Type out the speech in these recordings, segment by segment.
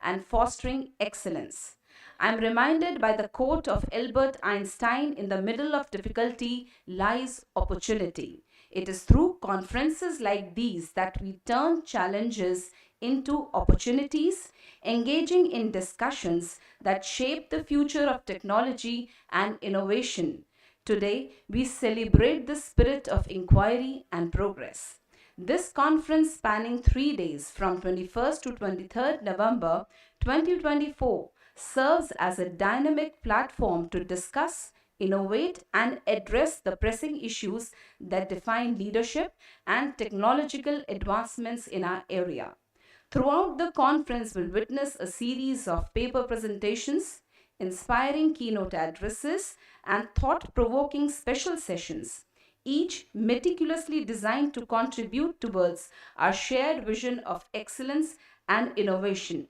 and fostering excellence. I'm reminded by the quote of Albert Einstein: in the middle of difficulty lies opportunity. It is through conferences like these that we turn challenges into opportunities, engaging in discussions that shape the future of technology and innovation. Today, we celebrate the spirit of inquiry and progress. This conference, spanning 3 days from 21st to 23rd November 2024, serves as a dynamic platform to discuss, innovate, and address the pressing issues that define leadership and technological advancements in our area. Throughout the conference, we'll witness a series of paper presentations, inspiring keynote addresses, and thought provoking special sessions, each meticulously designed to contribute towards our shared vision of excellence and innovation.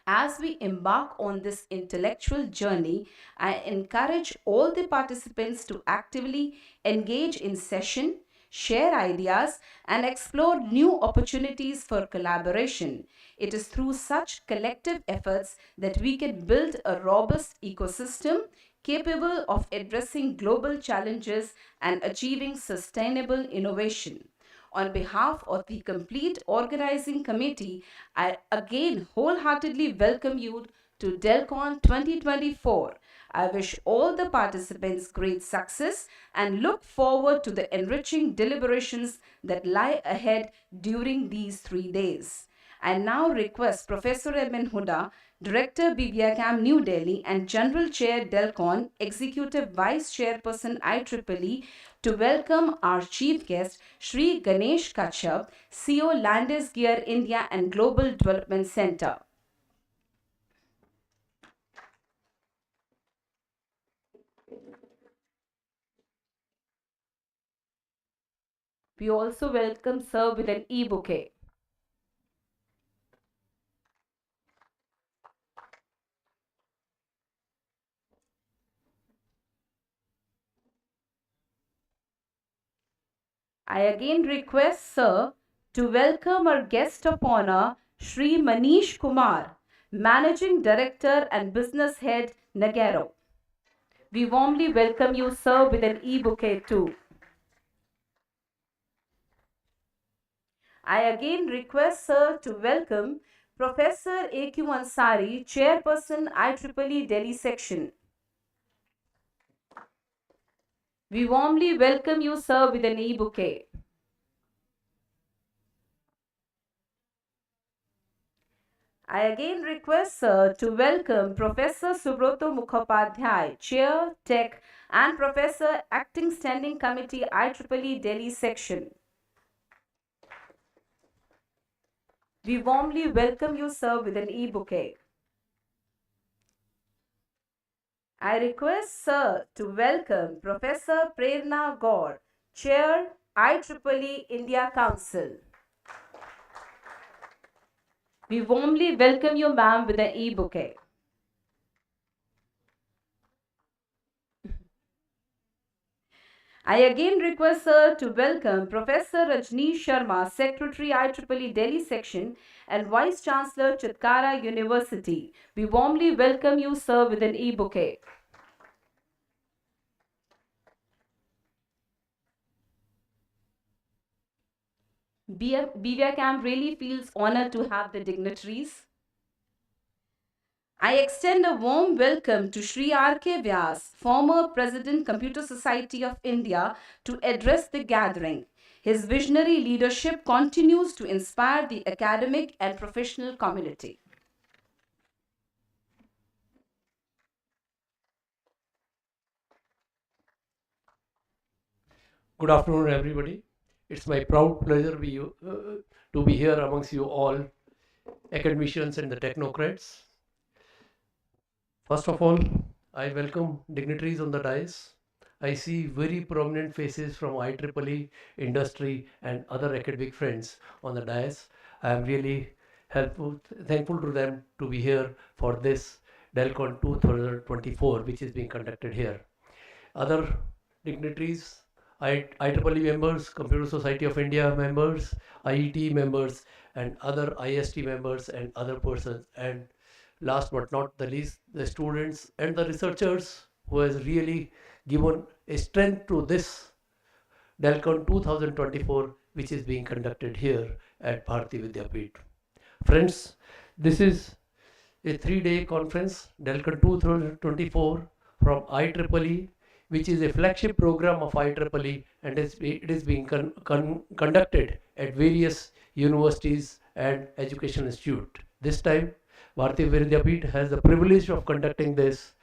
As we embark on this intellectual journey, I encourage all the participants to actively engage in session, share ideas, and explore new opportunities for collaboration. It is through such collective efforts that we can build a robust ecosystem capable of addressing global challenges and achieving sustainable innovation. On behalf of the complete organizing committee, I again wholeheartedly welcome you to DELCON 2024. I wish all the participants great success and look forward to the enriching deliberations that lie ahead during these 3 days. I now request Professor M.N. Huda, Director BVICAM New Delhi and General Chair DELCON, Executive Vice Chairperson IEEE, to welcome our chief guest, Shri Ganesh Kachhap, CEO Landis Gear India and Global Development Center. We also welcome Sir with an e-bouquet. I again request Sir to welcome our guest of honor, Shri Manish Kumar, Managing Director and Business Head, Nagaro. We warmly welcome you, Sir, with an e-bouquet too. I again request Sir to welcome Professor A.Q. Ansari, Chairperson IEEE Delhi Section. We warmly welcome you, Sir, with an e-bouquet. I again request Sir to welcome Professor Subroto Mukhopadhyay, Chair, Tech, and Professor, Acting Standing Committee, IEEE Delhi Section. We warmly welcome you, Sir, with an e-bouquet. I request Sir to welcome Professor Prerna Gaur, Chair, IEEE India Council. We warmly welcome you, ma'am, with an e-bouquet. I again request Sir to welcome Professor Rajneesh Sharma, Secretary, IEEE Delhi Section and Vice Chancellor, Chitkara University. We warmly welcome you, Sir, with an e-bouquet. BVICAM really feels honored to have the dignitaries. I extend a warm welcome to Shri R.K. Vyas, former President, Computer Society of India, to address the gathering. His visionary leadership continues to inspire the academic and professional community. Good afternoon, everybody. It's my proud pleasure to be here amongst you all, academicians and the technocrats. First of all, I welcome dignitaries on the dais. I see very prominent faces from IEEE, industry, and other academic friends on the dais. I am really thankful to them to be here for this DELCON 2024, which is being conducted here. Other dignitaries IEEE members, Computer Society of India members, IET members, and other IST members and other persons. And last but not the least, the students and the researchers who has really given a strength to this DELCON 2024, which is being conducted here at Bharati Vidyapeeth. Friends, this is a 3-day conference, DELCON 2024 from IEEE, which is a flagship program of IEEE, and it is being conducted at various universities and education institutes. This time, Bharati Vidyapeeth has the privilege of conducting this,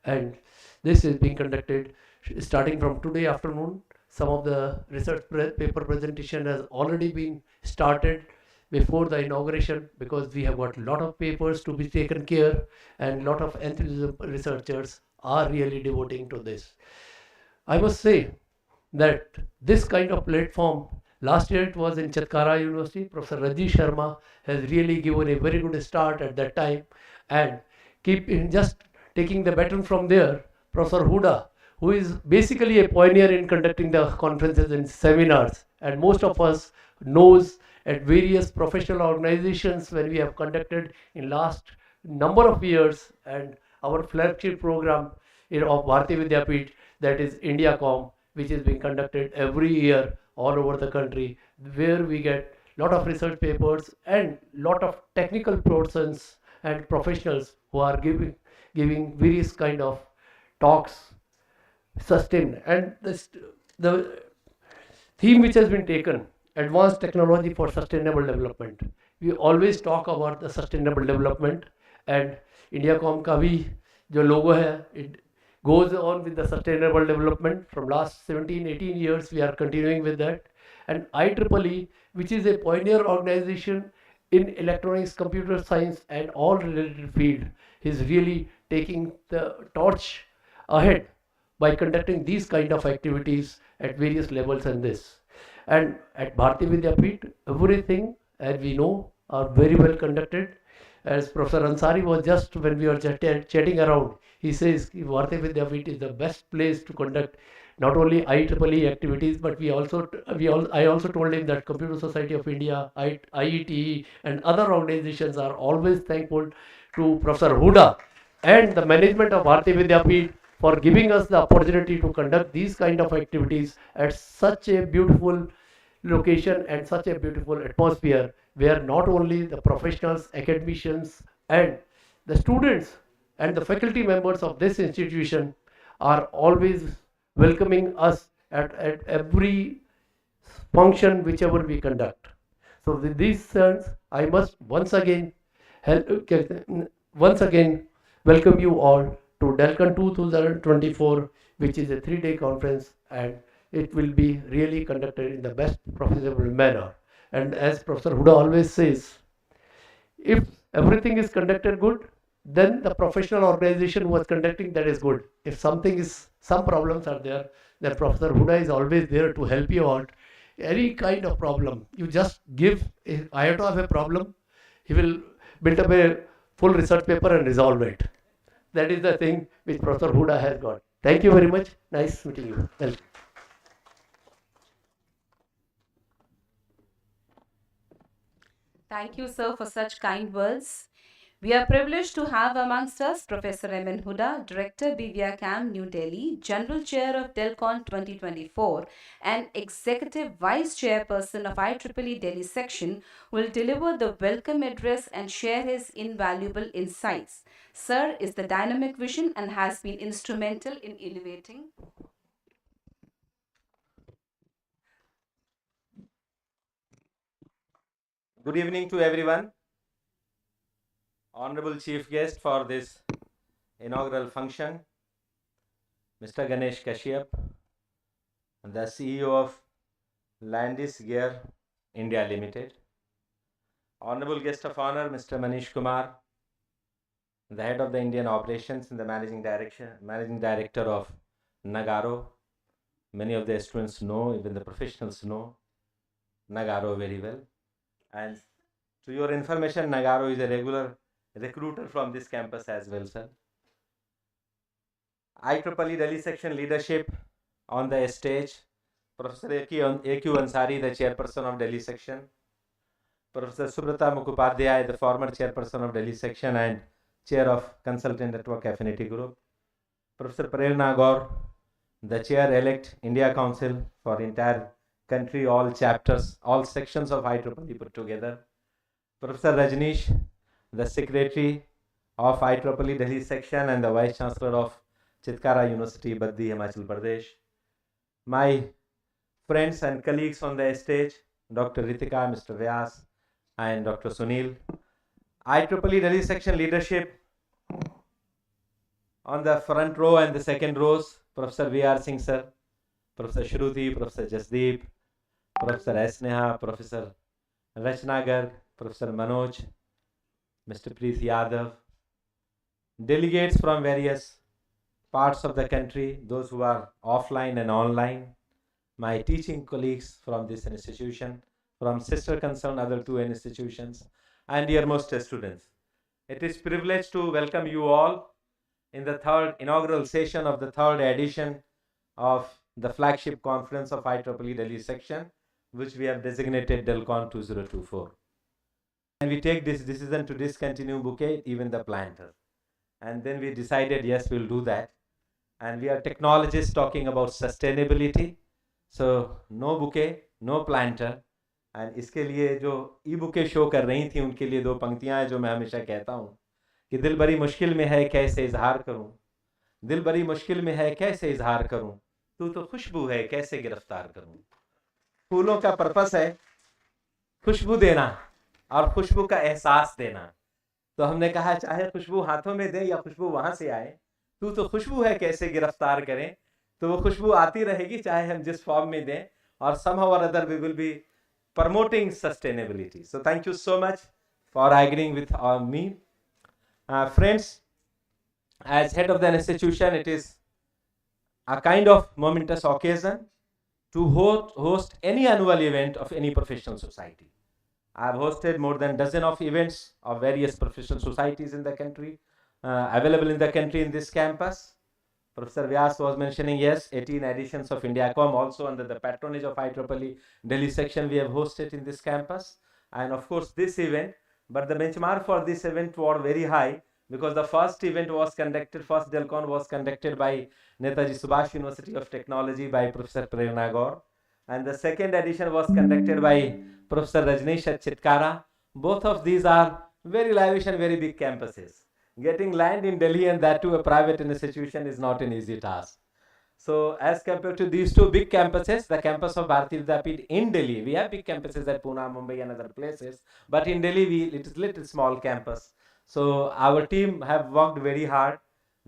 and this is being conducted starting from today afternoon. Some of the research paper presentation has already been started before the inauguration, because we have got a lot of papers to be taken care, and lot of enthusiasm researchers are really devoting to this. I must say that this kind of platform, last year it was in Chatkara University, Professor Raji Sharma has really given a very good start at that time, and keep in just taking the baton from there, Professor Huda, who is basically a pioneer in conducting the conferences and seminars, and most of us knows at various professional organizations when we have conducted in last number of years, and our flagship program of Bharati Vidyapeeth, that is IndiaCom, which is being conducted every year all over the country, where we get lot of research papers and lot of technical persons and professionals who are giving various kind of talks sustained. And the theme which has been taken, advanced technology for sustainable development. We always talk about the sustainable development, and IndiaCom का भी जो logo है, it goes on with the sustainable development. From last 17-18 years we are continuing with that. And IEEE, which is a pioneer organization in electronics, computer science and all related field, is really taking the torch ahead by conducting these kind of activities at various levels and this. And at Bharati Vidyapeeth, everything, as we know, are very well conducted. As Professor Ansari was just, when we were chatting around, he says Bharati Vidyapeeth is the best place to conduct not only IEEE activities, but I also told him that Computer Society of India, IETE and other organizations are always thankful to Professor Huda and the management of Bharati Vidyapeeth for giving us the opportunity to conduct these kind of activities at such a beautiful location and such a beautiful atmosphere, where not only the professionals, academicians and the students and the faculty members of this institution are always welcoming us at every function whichever we conduct. So with these sense, I must once again welcome you all to DELCON 2024, which is a 3-day conference, and it will be really conducted in the best profitable manner. And as Professor Huda always says, if everything is conducted good, then the professional organization who was conducting that is good. If some problems are there, then Professor Huda is always there to help you out. Any kind of problem, you just give, I have to have a problem, he will build up a full research paper and resolve it. That is the thing which Professor Huda has got. Thank you very much. Nice meeting you. Welcome. Thank you, sir, for such kind words. We are privileged to have amongst us Professor M.N. Huda, Director BVICAM, New Delhi, General Chair of DELCON 2024, and Executive Vice Chairperson of IEEE Delhi Section, will deliver the welcome address and share his invaluable insights. Sir is the dynamic vision and has been instrumental in elevating. Good evening to everyone. Honorable Chief Guest for this inaugural function, Mr. Ganesh Kashyap, the CEO of Landis Gear India Limited. Honorable Guest of Honor, Mr. Manish Kumar, the Head of the Indian Operations and the Managing Director of Nagaro. Many of the students know, even the professionals know Nagaro very well. And to your information, Nagaro is a regular recruiter from this campus as well, sir. IEEE Delhi Section leadership on the stage, Professor A.Q. Ansari, the chairperson of Delhi section, Professor Subrata Mukhopadhyay, the former chairperson of Delhi section and chair of Consultant Network Affinity Group, Professor Prerna Gaur, the chair-elect India Council for entire country, all chapters, all sections of IEEE put together, Professor Rajneesh, the secretary of IEEE Delhi section and the vice chancellor of Chitkara University, Baddi, Himachal Pradesh, my friends and colleagues on the stage, Dr. Ritika, Mr. Vyas, and Dr. Sunil, IEEE Delhi section leadership on the front row and the second rows, Professor V.R. Singh sir, Professor Shruti, Professor Jasdeep, Professor Esneha, Professor Rachnagar, Professor Manoj, Mr. Preet Yadav, delegates from various parts of the country, those who are offline and online, my teaching colleagues from this institution, from sister concerned other two institutions, and dearmost students. It is privilege to welcome you all in the third inaugural session of the third edition of the flagship conference of IEEE Delhi section, which we have designated DELCON 2024. And we take this decision to discontinue bouquet, even the planter. And then we decided, yes, we'll do that. And we are technologists talking about sustainability. So no bouquet, no planter. And इसके लिए जो ई-बुके show कर रही थी उनके लिए दो पंक्तियां हैं जो मैं हमेशा कहता हूँ कि दिल बड़ी मुश्किल में है कैसे इजहार करूं, दिल बड़ी मुश्किल में है कैसे इजहार करूं, तू तो खुशबू है कैसे गिरफ्तार करूं। फूलों का पर्पस है खुशबू देना और खुशबू का एहसास देना। तो हमने कहा चाहे खुशबू हाथों में दे या खुशबू वहां से आए, तू तो खुशबू है कैसे गिरफ्तार करें। तो वो खुशबू आती रहेगी चाहे हम जिस फॉर्म में दें, और somehow or other we will be promoting sustainability. So thank you so much for agreeing with me. Friends, as head of the institution, it is a kind of momentous occasion to host any annual event of any professional society. I have hosted more than a dozen of events of various professional societies in the country, available in the country in this campus. Professor Vyas was mentioning, yes, 18 editions of BVICAM, also under the patronage of IEEE Delhi section, we have hosted in this campus. And of course, this event, but the benchmark for this event was very high because the first event was conducted, first DELCON was conducted by Netaji Subhash University of Technology by Professor Prerna Gaur. And the second edition was conducted by Professor Rajneesh at Chitkara. Both of these are very lavish and very big campuses. Getting land in Delhi and that to a private institution is not an easy task. So as compared to these two big campuses, the campus of Bharati Vidyapeeth in Delhi, we have big campuses at Pune, Mumbai and other places, but in Delhi it is little small campus. So our team have worked very hard,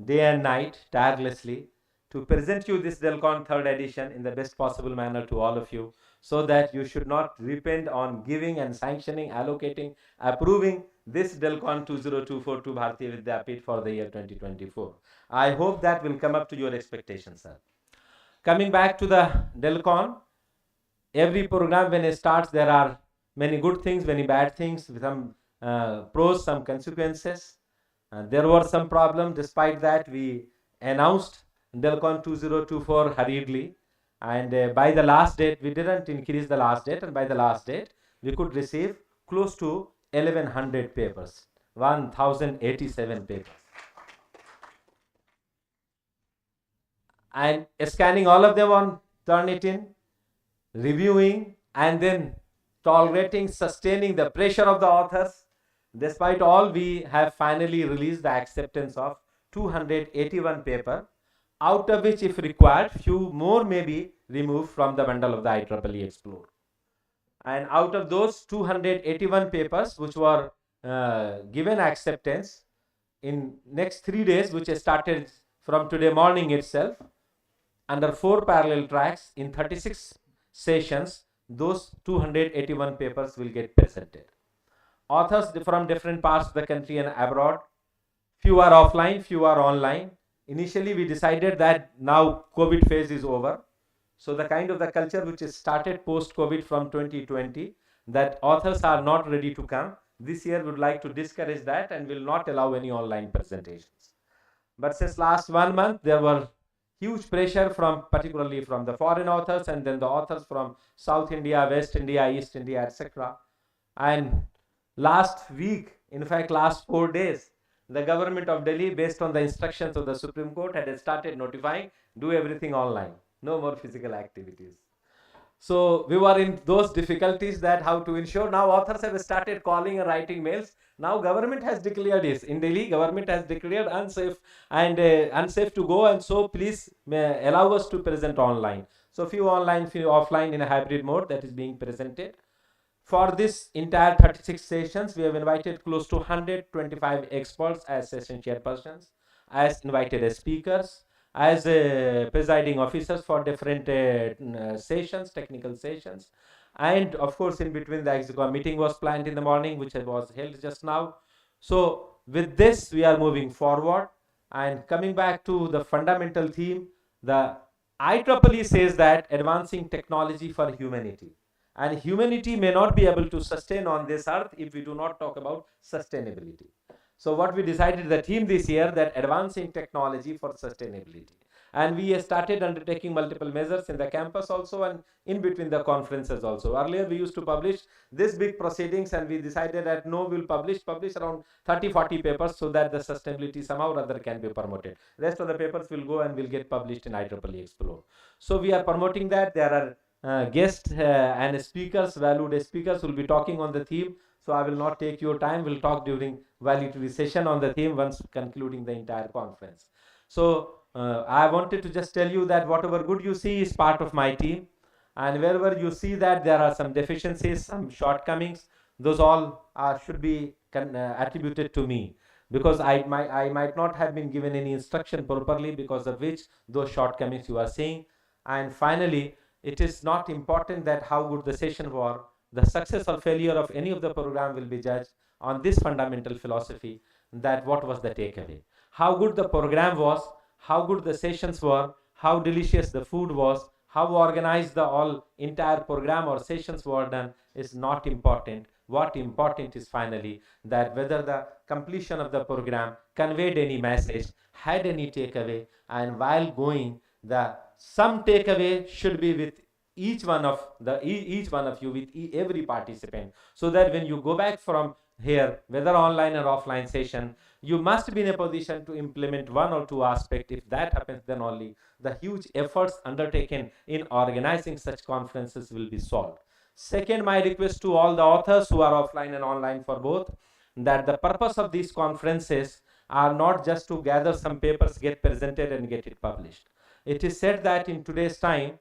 day and night, tirelessly, to present you this DELCON third edition in the best possible manner to all of you, so that you should not depend on giving and sanctioning, allocating, approving this DELCON 2024 to Bharati Vidyapeeth for the year 2024. I hope that will come up to your expectations, sir. Coming back to the DELCON, every program when it starts, there are many good things, many bad things, some pros, some consequences. There were some problems. Despite that, we announced DELCON 2024 hurriedly. And by the last date, we didn't increase the last date. And by the last date, we could receive close to 1100 papers, 1087 papers. And scanning all of them on Turnitin, reviewing, and then tolerating, sustaining the pressure of the authors. Despite all, we have finally released the acceptance of 281 papers, out of which, if required, few more may be removed from the bundle of the IEEE Explore. And out of those 281 papers which were given acceptance, in next 3 days, which started from today morning itself, under 4 parallel tracks in 36 sessions, those 281 papers will get presented. Authors from different parts of the country and abroad, few are offline, few are online. Initially, we decided that now COVID phase is over. So the kind of the culture which is started post-COVID from 2020, that authors are not ready to come. This year, we would like to discourage that and will not allow any online presentations. But since last 1 month, there were huge pressure from particularly from the foreign authors and then the authors from South India, West India, East India, etc. And last week, in fact, last 4 days, the government of Delhi, based on the instructions of the Supreme Court, had started notifying, do everything online, no more physical activities. So we were in those difficulties that how to ensure. Now authors have started calling and writing mails. Now government has declared this. In Delhi, government has declared unsafe and unsafe to go, and so please allow us to present online. So few online, few offline in a hybrid mode that is being presented. For this entire 36 sessions, we have invited close to 125 experts as session chairpersons, as invited as speakers, as presiding officers for different sessions, technical sessions. And of course, in between the executive meeting was planned in the morning, which was held just now. So with this, we are moving forward. And coming back to the fundamental theme, the IEEE says that advancing technology for humanity. And humanity may not be able to sustain on this earth if we do not talk about sustainability. So what we decided the theme this year, that advancing technology for sustainability. And we started undertaking multiple measures in the campus also and in between the conferences also. Earlier we used to publish this big proceedings, and we decided that no, we'll publish around 30-40 papers so that the sustainability somehow or other can be promoted. Rest of the papers will go and will get published in IEEE Explore. So we are promoting that. There are guests and speakers, valued speakers will be talking on the theme. So I will not take your time. We'll talk during valedictory session on the theme once concluding the entire conference. So I wanted to just tell you that whatever good you see is part of my team. And wherever you see that there are some deficiencies, some shortcomings, those all should be attributed to me. Because I might not have been given any instruction properly, because of which those shortcomings you are seeing. And finally, it is not important that how good the session was. The success or failure of any of the program will be judged on this fundamental philosophy, that what was the takeaway. How good the program was, how good the sessions were, how delicious the food was, how organized the all entire program or sessions were done is not important. What important is finally that whether the completion of the program conveyed any message, had any takeaway, and while going, the some takeaway should be with each one of you, with every participant, so that when you go back from here, whether online or offline session, you must be in a position to implement one or two aspects. If that happens, then only the huge efforts undertaken in organizing such conferences will be solved. Second, my request to all the authors who are offline and online for both, that the purpose of these conferences are not just to gather some papers, get presented and get it published. It is said that in today's time,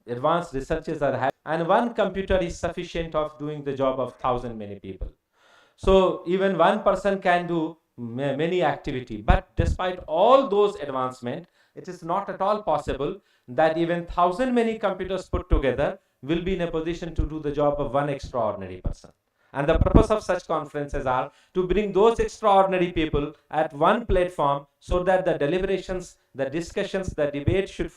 advanced researches are happening, and one computer is sufficient of doing the job of 1,000 many people. So even one person can do many activity, but despite all those advancements, it is not at all possible that even 1,000 many computers put together will be in a position to do the job of one extraordinary person. And the purpose of such conferences are to bring those extraordinary people at one platform, so that the deliberations, the discussions, the debate should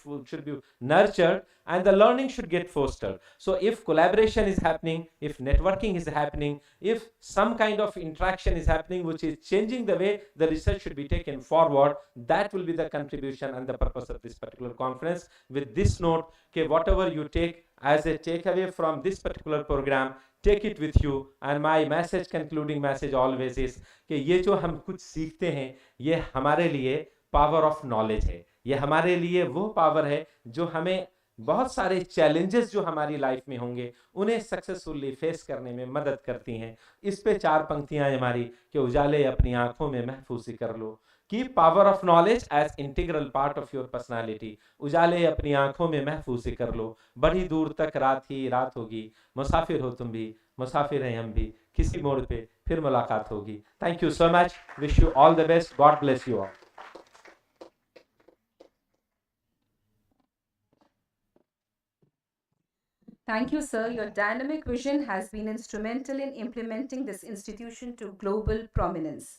be nurtured, and the learning should get fostered. So if collaboration is happening, if networking is happening, if some kind of interaction is happening which is changing the way the research should be taken forward, that will be the contribution and the purpose of this particular conference. With this note, okay, whatever you take as a takeaway from this particular program, take it with you. And my message, concluding message always is कि ये जो हम कुछ सीखते हैं, ये हमारे लिए पावर ऑफ नॉलेज है. ये हमारे लिए वो पावर है जो हमें बहुत सारे चैलेंजेस जो हमारी लाइफ में होंगे उन्हें सक्सेसफुली फेस करने में मदद करती हैं. इस पे 4 पंक्तियां हमारी कि उजाले अपनी आंखों में महफूजी कर लो. Keep power of knowledge as integral part of your personality. उजाले अपनी आंखों में महफूजी कर लो. बड़ी दूर तक रात ही रात होगी. मुसाफिर हो तुम भी, मुसाफिर हैं हम भी. किसी मोड़ पे फिर मुलाकात होगी. Thank you so much. Wish you all the best. God bless you all. Thank you, sir. Your dynamic vision has been instrumental in implementing this institution to global prominence.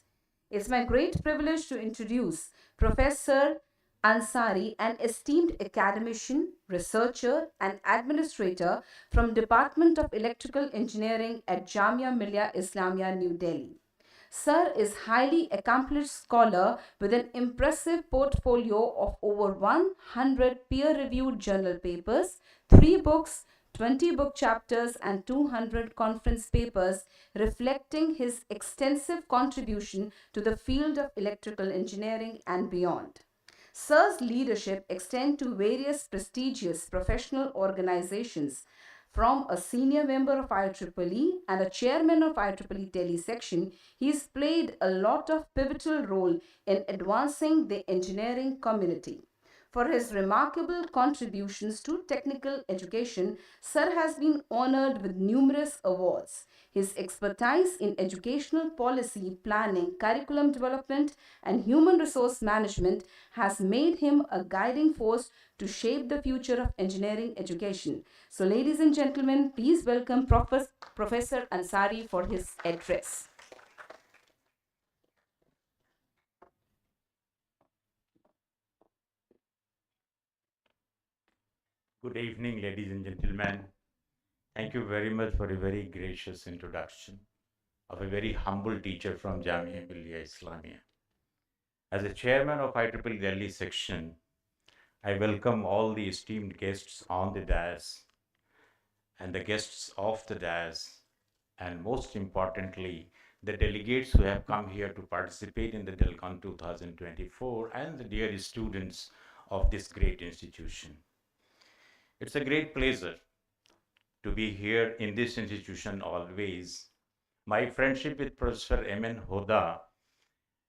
It's my great privilege to introduce Professor Ansari, an esteemed academician, researcher, and administrator from Department of Electrical Engineering at Jamia Millia Islamia, New Delhi. Sir is highly accomplished scholar with an impressive portfolio of over 100 peer-reviewed journal papers, 3 books, 20 book chapters and 200 conference papers reflecting his extensive contribution to the field of electrical engineering and beyond. Sir's leadership extends to various prestigious professional organizations. From a senior member of IEEE and a chairman of IEEE Delhi section, he's played a lot of pivotal role in advancing the engineering community. For his remarkable contributions to technical education, Sir has been honored with numerous awards. His expertise in educational policy, planning, curriculum development, and human resource management has made him a guiding force to shape the future of engineering education. So, ladies and gentlemen, please welcome Professor Ansari for his address. Good evening, ladies and gentlemen. Thank you very much for a very gracious introduction of a very humble teacher from Jamia Millia Islamia. As the chairman of IEEE Delhi section, I welcome all the esteemed guests on the dais and the guests of the dais, and most importantly, the delegates who have come here to participate in the DELCON 2024 and the dear students of this great institution. It's a great pleasure to be here in this institution always. My friendship with Professor M.N. Hoda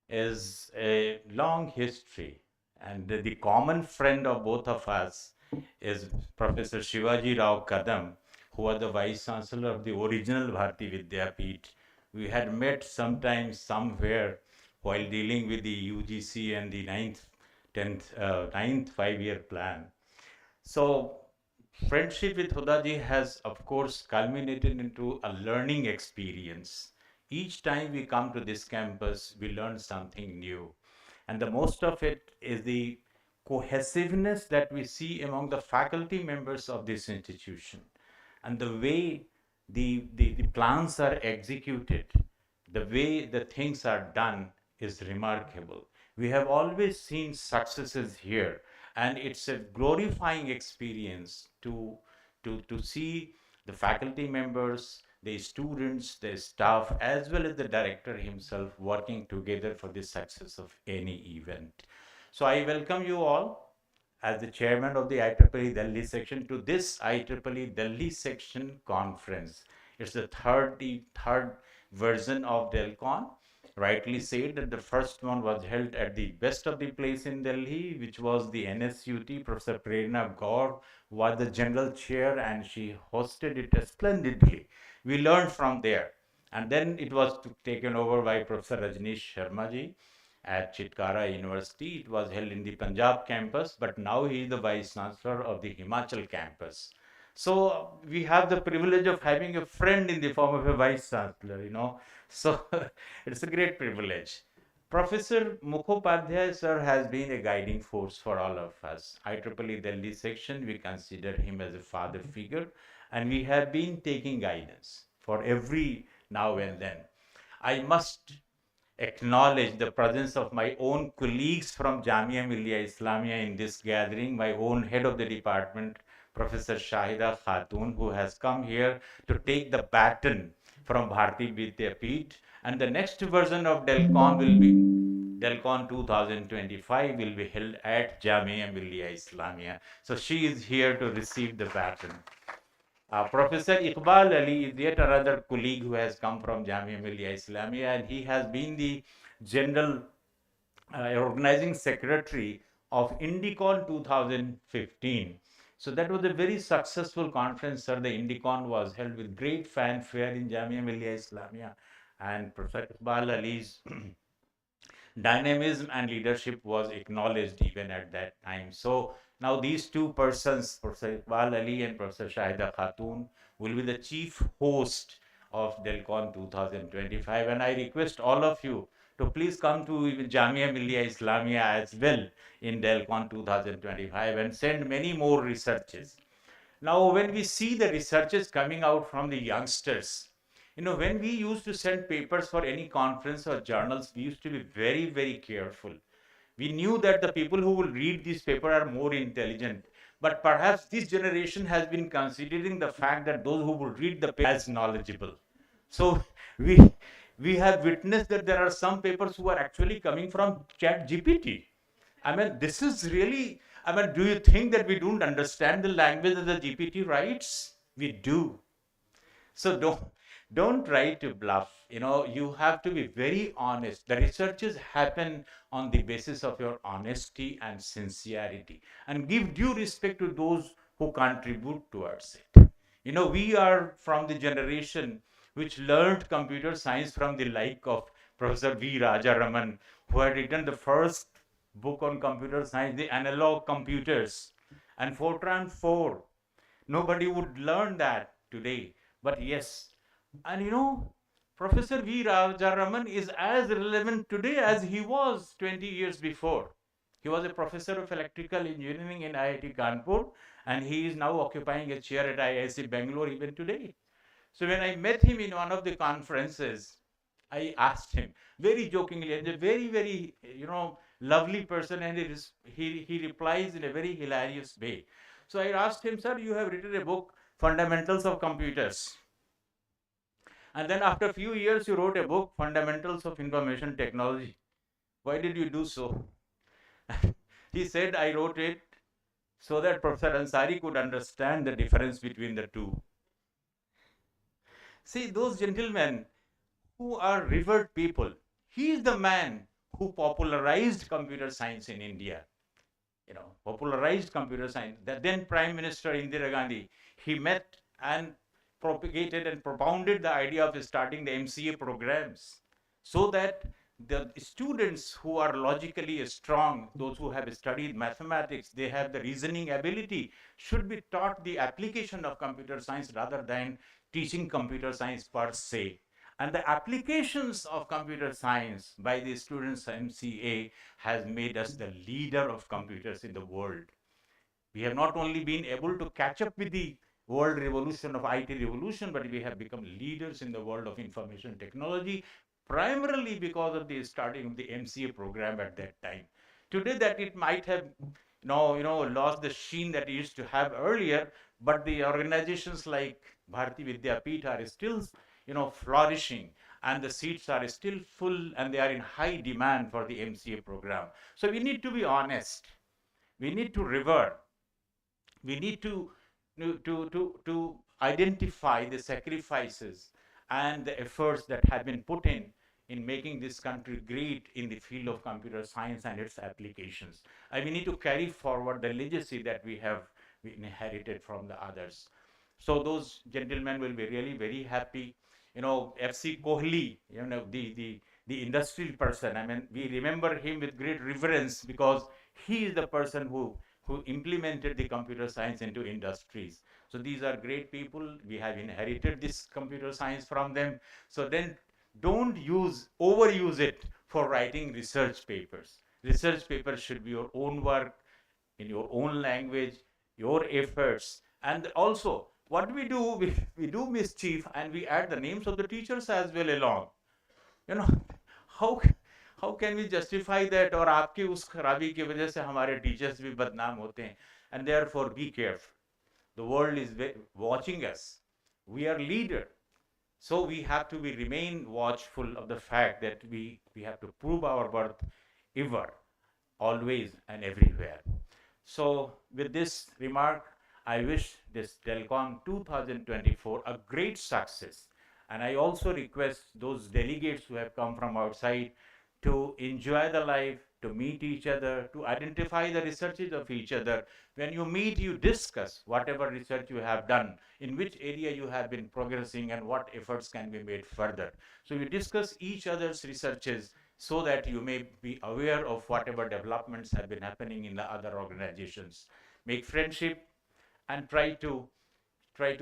is a long history, and the common friend of both of us is Professor Shivaji Rao Kadam, who was the Vice Chancellor of the original Bharati Vidyapeeth. We had met sometime somewhere while dealing with the UGC and the ninth 5-year plan. So friendship with Hudaji has, of course, culminated into a learning experience. Each time we come to this campus, we learn something new. And the most of it is the cohesiveness that we see among the faculty members of this institution. And the way the plans are executed, the way the things are done is remarkable. We have always seen successes here, and it's a glorifying experience to see the faculty members, the students, the staff, as well as the director himself working together for the success of any event. So I welcome you all as the chairman of the IEEE Delhi section to this IEEE Delhi section conference. It's the third version of DELCON. Rightly said that the first one was held at the best of the place in Delhi, which was the NSUT. Professor Prerna Gaur was the general chair and she hosted it splendidly. We learned from there. And then it was taken over by Professor Rajneesh Sharma ji at Chitkara University. It was held in the Punjab campus, but now he is the Vice Chancellor of the Himachal campus. So we have the privilege of having a friend in the form of a Vice Chancellor, So it's a great privilege. Professor Mukhopadhyay sir has been a guiding force for all of us. IEEE Delhi section, we consider him as a father figure, and we have been taking guidance for every now and then. I must acknowledge the presence of my own colleagues from Jamia Millia Islamia in this gathering, my own head of the department, Professor Shahida Khatun, who has come here to take the baton from Bharati Vidyapeeth. And the next version of DELCON will be DELCON 2025 will be held at Jamia Millia Islamia. So she is here to receive the baton. Professor Iqbal Ali is yet another colleague who has come from Jamia Millia Islamia, and he has been the general organizing secretary of INDICON 2015. So that was a very successful conference, sir. The INDICON was held with great fanfare in Jamia Millia Islamia, and Professor Iqbal Ali's dynamism and leadership was acknowledged even at that time. So now these two persons, Professor Iqbal Ali and Professor Shahida Khatun, will be the chief host of DELCON 2025. And I request all of you to please come to Jamia Millia Islamia as well in DELCON 2025 and send many more researches. Now, when we see the researches coming out from the youngsters, When we used to send papers for any conference or journals, we used to be very, very careful. We knew that the people who will read this paper are more intelligent. But perhaps this generation has been considering the fact that those who will read the paper as knowledgeable. So we we have witnessed that there are some papers who are actually coming from Chat GPT. I mean, this is really, I mean, do you think that we don't understand the language that the GPT writes? We do. So don't try to bluff. You have to be very honest. The researches happen on the basis of your honesty and sincerity, and give due respect to those who contribute towards it. We are from the generation which learned computer science from the like of Professor V. Rajaraman, who had written the first book on computer science, the analog computers, and Fortran 4. Nobody would learn that today. But yes, and Professor V. Rajaraman is as relevant today as he was 20 years before. He was a professor of electrical engineering in IIT Kanpur, and he is now occupying a chair at IIC Bangalore even today. So when I met him in one of the conferences, I asked him very jokingly, and a very, very, lovely person, and he replies in a very hilarious way. So I asked him, sir, you have written a book, Fundamentals of Computers. And then after a few years, you wrote a book, Fundamentals of Information Technology. Why did you do so? He said, I wrote it so that Professor Ansari could understand the difference between the two. See, those gentlemen who are revered people, he is the man who popularized computer science in India. Popularized computer science. The then Prime Minister Indira Gandhi, he met and propagated and propounded the idea of starting the MCA programs, so that the students who are logically strong, those who have studied mathematics, they have the reasoning ability, should be taught the application of computer science rather than teaching computer science per se. And the applications of computer science by the students MCA has made us the leader of computers in the world. We have not only been able to catch up with the world revolution of IT revolution, but we have become leaders in the world of information technology, primarily because of the starting of the MCA program at that time. Today, that it might have lost the sheen that it used to have earlier, but the organizations like Bharati Vidyapeeth are still flourishing, and the seats are still full, and they are in high demand for the MCA program. So we need to be honest. We need to revere. We need to identify the sacrifices and the efforts that have been put in making this country great in the field of computer science and its applications. And we need to carry forward the legacy that we have inherited from the others. So those gentlemen will be really very happy. FC Kohli, the industrial person. I mean, we remember him with great reverence because he is the person who implemented the computer science into industries. So these are great people. We have inherited this computer science from them. So then don't overuse it for writing research papers. Research papers should be your own work, in your own language, your efforts. And also, what we do, we do mischief, and we add the names of the teachers as well along. how how can we justify that? और आपकी उस खराबी की वजह से हमारे teachers भी बदनाम होते हैं. And therefore, be careful. The world is watching us. We are leader. So we have to remain watchful of the fact that we have to prove our worth ever, always and everywhere. So with this remark, I wish this DELCON 2024 a great success. And I also request those delegates who have come from outside to enjoy the life, to meet each other, to identify the researches of each other. When you meet, you discuss whatever research you have done, in which area you have been progressing, and what efforts can be made further. So you discuss each other's researches so that you may be aware of whatever developments have been happening in the other organizations. Make friendship and try to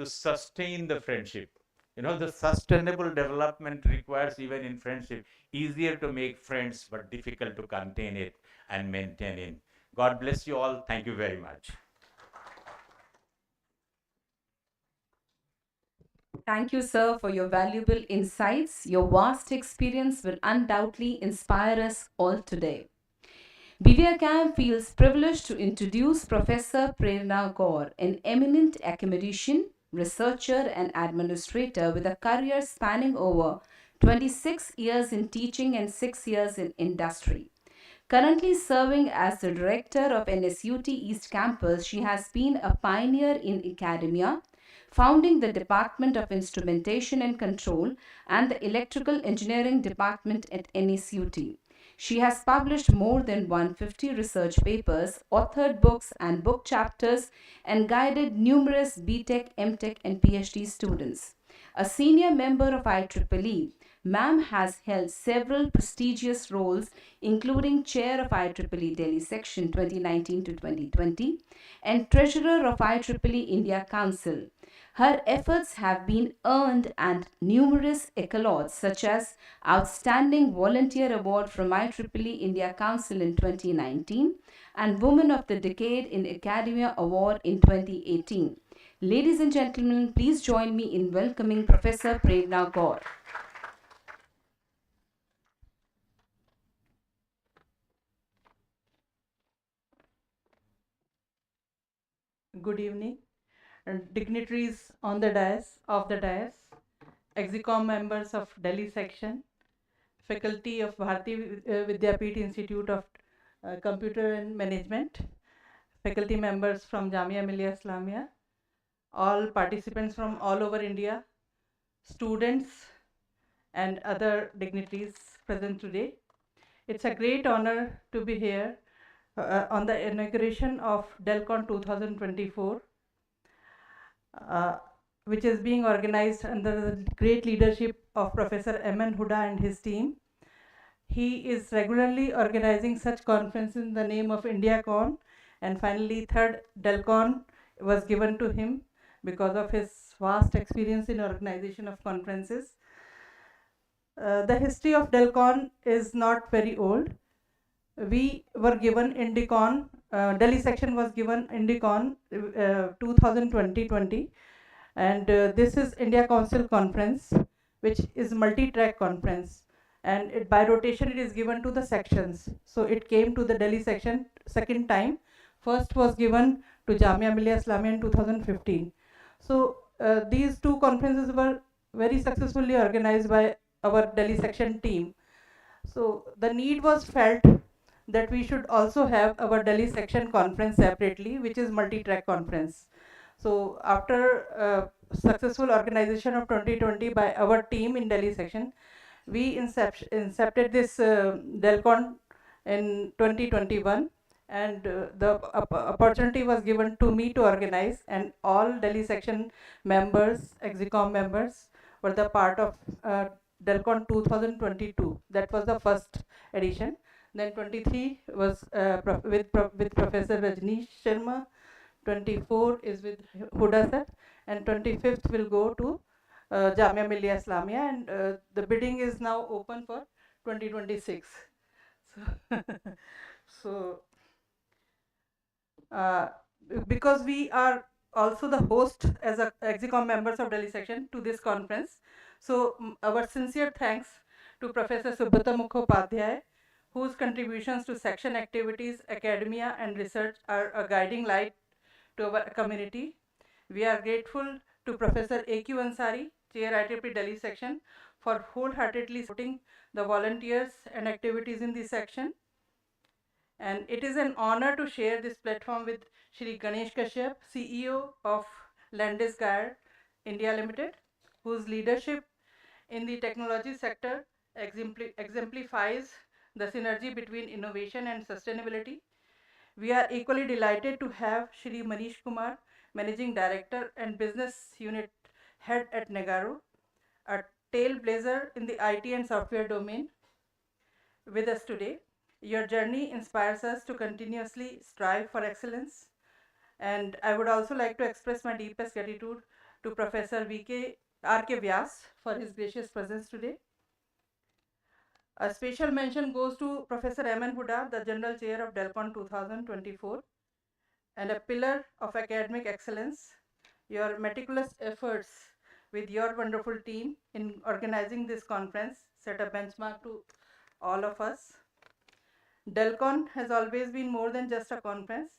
sustain the friendship. The sustainable development requires, even in friendship, easier to make friends but difficult to contain it and maintain it. God bless you all. Thank you very much. Thank you, sir, for your valuable insights. Your vast experience will undoubtedly inspire us all today. BVICAM feels privileged to introduce Professor Prerna Gaur, an eminent academician, researcher, and administrator with a career spanning over 26 years in teaching and 6 years in industry. Currently serving as the director of NSUT East Campus, she has been a pioneer in academia, founding the Department of Instrumentation and Control and the Electrical Engineering Department at NSUT. She has published more than 150 research papers, authored books and book chapters, and guided numerous BTech, MTech, and PhD students. A senior member of IEEE, Ma'am has held several prestigious roles, including Chair of IEEE Delhi Section 2019 to 2020 and Treasurer of IEEE India Council. Her efforts have been earned and numerous accolades such as Outstanding Volunteer Award from IEEE India Council in 2019 and Woman of the Decade in Academia Award in 2018. Ladies and gentlemen, please join me in welcoming Professor Prerna Gaur. Good evening, and dignitaries on the dais, EXICOM members of Delhi section, faculty of Bharati Vidyapeeth Institute of Computer and Management, faculty members from Jamia Millia Islamia, all participants from all over India, students and other dignitaries present today. It's a great honor to be here on the inauguration of DELCON 2024, which is being organized under the great leadership of Professor M.N. Huda and his team. He is regularly organizing such conferences in the name of IndiaCon, and finally third DELCON was given to him because of his vast experience in organization of conferences. The history of DELCON is not very old. We were given INDICON, Delhi section was given INDICON 2020, and this is India Council Conference, which is multi-track conference, and by rotation it is given to the sections. So it came to the Delhi section second time. First was given to Jamia Millia Islamia in 2015. So these two conferences were very successfully organized by our Delhi section team. So the need was felt that we should also have our Delhi section conference separately, which is multi-track conference. So after successful organization of 2020 by our team in Delhi section, we incepted this DELCON in 2021, and the opportunity was given to me to organize, and all Delhi section members, EXICOM members, were the part of DELCON 2022. That was the first edition. Then 23 was with Professor Rajneesh Sharma, 24 is with Huda sir, and 25th will go to Jamia Millia Islamia, and the bidding is now open for 2026. So, because we are also the host as a EXICOM members of Delhi section to this conference, so our sincere thanks to Professor Subrata Mukhopadhyay, whose contributions to section activities, academia and research are a guiding light to our community. We are grateful to Professor A.Q. Ansari, Chair IEEE Delhi section, for wholeheartedly supporting the volunteers and activities in this section. And it is an honor to share this platform with Shri Ganesh Kashyap, CEO of Landis Gear India Limited, whose leadership in the technology sector exemplifies the synergy between innovation and sustainability. We are equally delighted to have Shri Manish Kumar, Managing Director and Business Unit Head at Negaro, a trailblazer in the IT and software domain, with us today. Your journey inspires us to continuously strive for excellence. And I would also like to express my deepest gratitude to Professor R.K. Vyas for his gracious presence today. A special mention goes to Professor M.N. Huda, the General Chair of DELCON 2024, and a pillar of academic excellence. Your meticulous efforts with your wonderful team in organizing this conference, set a benchmark to all of us. DELCON has always been more than just a conference.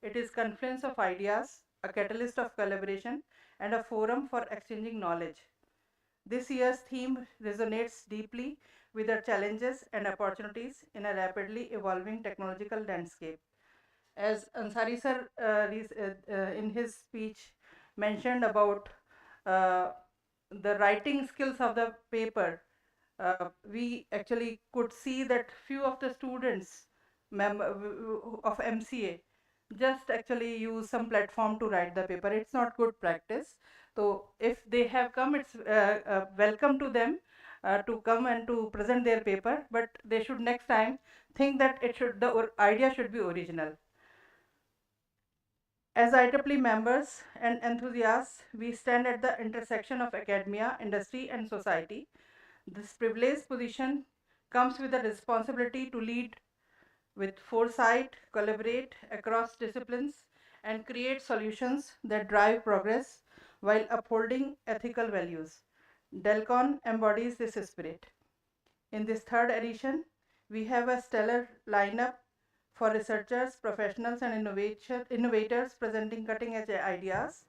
It is confluence of ideas, a catalyst of collaboration, and a forum for exchanging knowledge. This year's theme resonates deeply with the challenges and opportunities in a rapidly evolving technological landscape. As Ansari sir in his speech mentioned about uh, the writing skills of the paper, we actually could see that few of the students of MCA just actually use some platform to write the paper. It's not good practice. So if they have come, it's welcome to them to come and to present their paper, but they should next time think that the idea should be original. As IEEE members and enthusiasts, we stand at the intersection of academia, industry, and society. This privileged position comes with a responsibility to lead with foresight, collaborate across disciplines, and create solutions that drive progress while upholding ethical values. DELCON embodies this spirit. In this third edition, we have a stellar lineup for researchers, professionals, and innovators presenting cutting-edge ideas.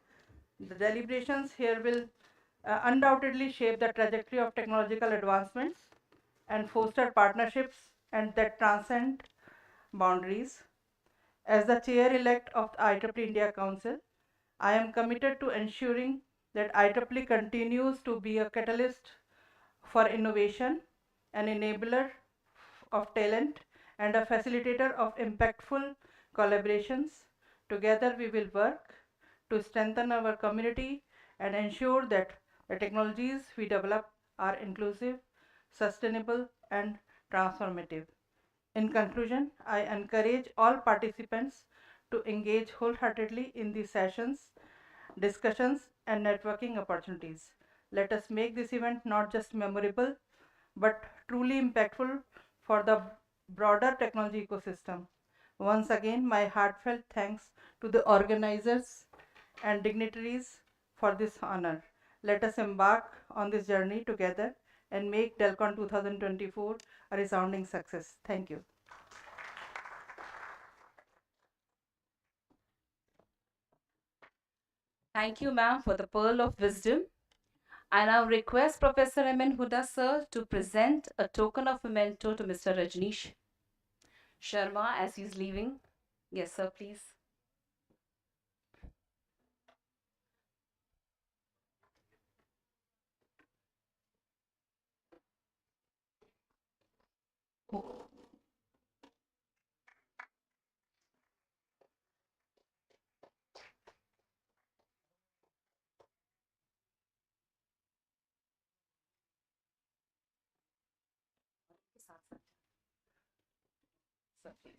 The deliberations here will undoubtedly shape the trajectory of technological advancements and foster partnerships and that transcend boundaries. As the chair-elect of the IEEE India Council, I am committed to ensuring that IEEE continues to be a catalyst for innovation, an enabler of talent, and a facilitator of impactful collaborations. Together we will work to strengthen our community and ensure that the technologies we develop are inclusive, sustainable, and transformative. In conclusion, I encourage all participants to engage wholeheartedly in these sessions, discussions, and networking opportunities. Let us make this event not just memorable, but truly impactful for the broader technology ecosystem. Once again, my heartfelt thanks to the organizers and dignitaries for this honor. Let us embark on this journey together and make DELCON 2024 a resounding success. Thank you. Thank you, ma'am, for the pearl of wisdom. I now request Professor M.N. Huda, sir, to present a token of memento to Mr. Rajneesh Sharma as he's leaving. Yes, sir, please. Sir, please.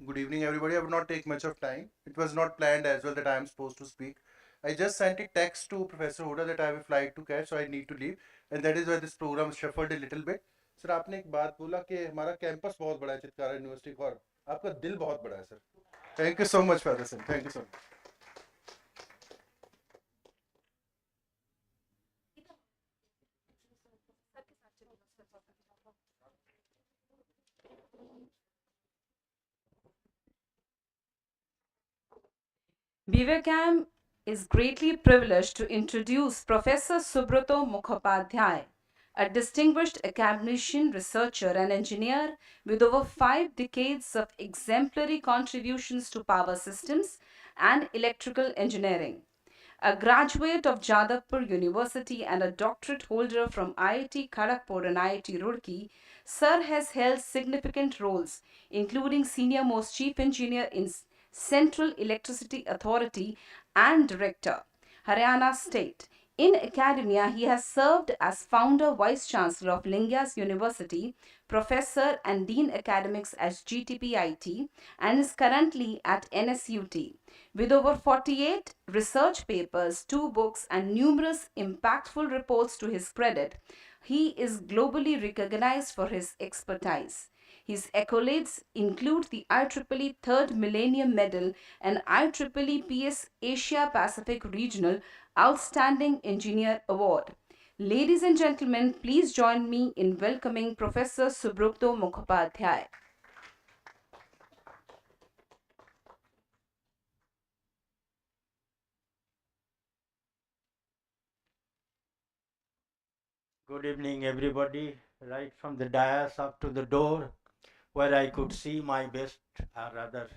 Good evening, everybody. I would not take much of time. It was not planned as well that I am supposed to speak. I just sent a text to Professor Huda that I have a flight to catch, so I need to leave, and that is why this program shuffled a little bit. Sir आपने एक बात बोला कि हमारा campus बहुत बड़ा है Chitkara university का और आपका दिल बहुत बड़ा है sir. Thank you so much for this. Thank you so much. BVICAM is greatly privileged to introduce Professor Subrato Mukhopadhyay, a distinguished academician, researcher, and engineer with over 5 decades of exemplary contributions to power systems and electrical engineering. A graduate of Jadavpur University and a doctorate holder from IIT Kharagpur and IIT Roorkee, Sir has held significant roles, including senior most chief engineer in Central Electricity Authority and Director, Haryana State. In academia, he has served as founder vice chancellor of Lingyas University, professor and dean academics at GTPIT, and is currently at NSUT. With over 48 research papers, 2 books, and numerous impactful reports to his credit, he is globally recognized for his expertise. His accolades include the IEEE Third Millennium Medal and IEEE PS Asia Pacific Regional Outstanding Engineer Award. Ladies and gentlemen, please join me in welcoming Professor Subrata Mukhopadhyay. Good evening, everybody, right from the dais up to the door, where I could see my best, or rather,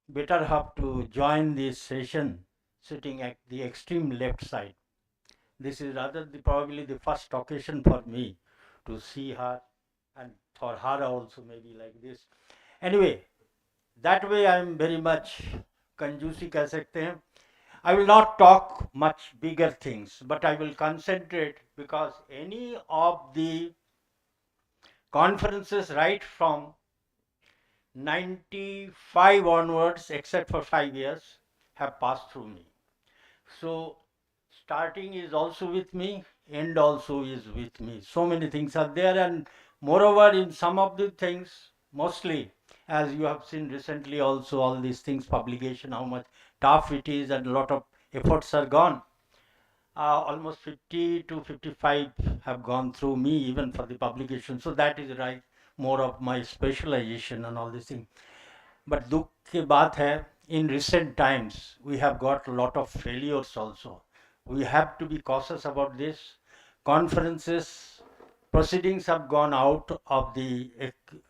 better half to join this session, sitting at the extreme left side. This is rather probably the first occasion for me to see her, and for her also maybe like this. Anyway, that way I am very much कंजूसी कह सकते हैं. I will not talk much bigger things, but I will concentrate because any of the conferences right from 95 onwards, except for 5 years, have passed through me. So starting is also with me, end also is with me. So many things are there, and moreover in some of the things, mostly as you have seen recently also, all these things, publication, how much tough it is and a lot of efforts are gone. Almost 50 to 55 have gone through me even for the publication. So that is right, more of my specialization and all these things. But dukh ki baat hai, in recent times we have got a lot of failures also. We have to be cautious about this. Conferences, proceedings have gone out of the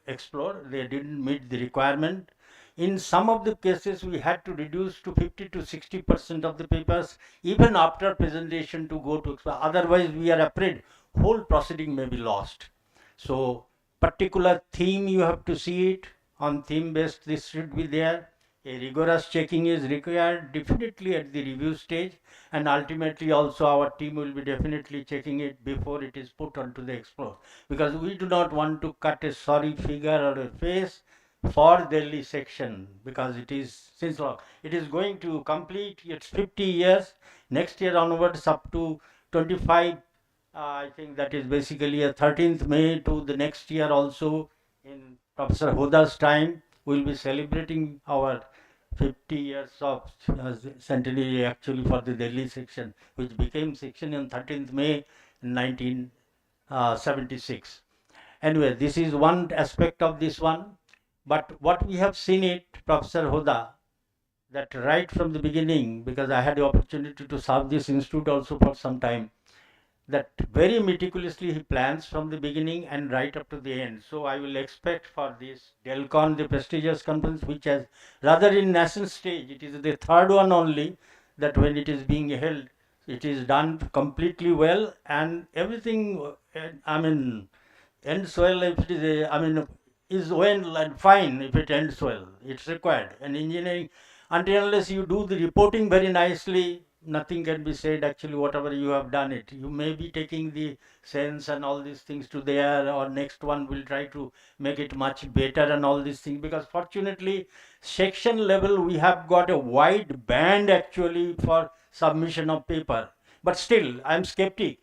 Explore. They didn't meet the requirement. In some of the cases, we had to reduce to 50 to 60% of the papers, even after presentation to go to Explore. Otherwise, we are afraid whole proceeding may be lost. So, particular theme you have to see it. On theme based, this should be there. A rigorous checking is required definitely at the review stage, and ultimately also our team will be definitely checking it before it is put onto the Explore, because we do not want to cut a sorry figure or a face for Delhi section, because it is since long it is going to complete its 50 years next year onwards up to 25. I think that is basically a 13th May to the next year also. In Professor Huda's time, we will be celebrating our 50 years of centenary actually for the Delhi section, which became section on 13th May 1976. Anyway, this is one aspect of this one. But what we have seen it, Professor Huda, that right from the beginning, because I had the opportunity to serve this institute also for some time, that very meticulously he plans from the beginning and right up to the end. So I will expect for this DELCON, the prestigious conference, which has rather in nascent stage, it is the third one only, that when it is being held, it is done completely well, and everything, I mean, ends well if it is, is well and fine if it ends well. It's required. And engineering, until unless you do the reporting very nicely, nothing can be said actually whatever you have done it. You may be taking the sense and all these things to there, or next one will try to make it much better and all these things, because fortunately section level we have got a wide band actually for submission of paper. But still I am skeptic.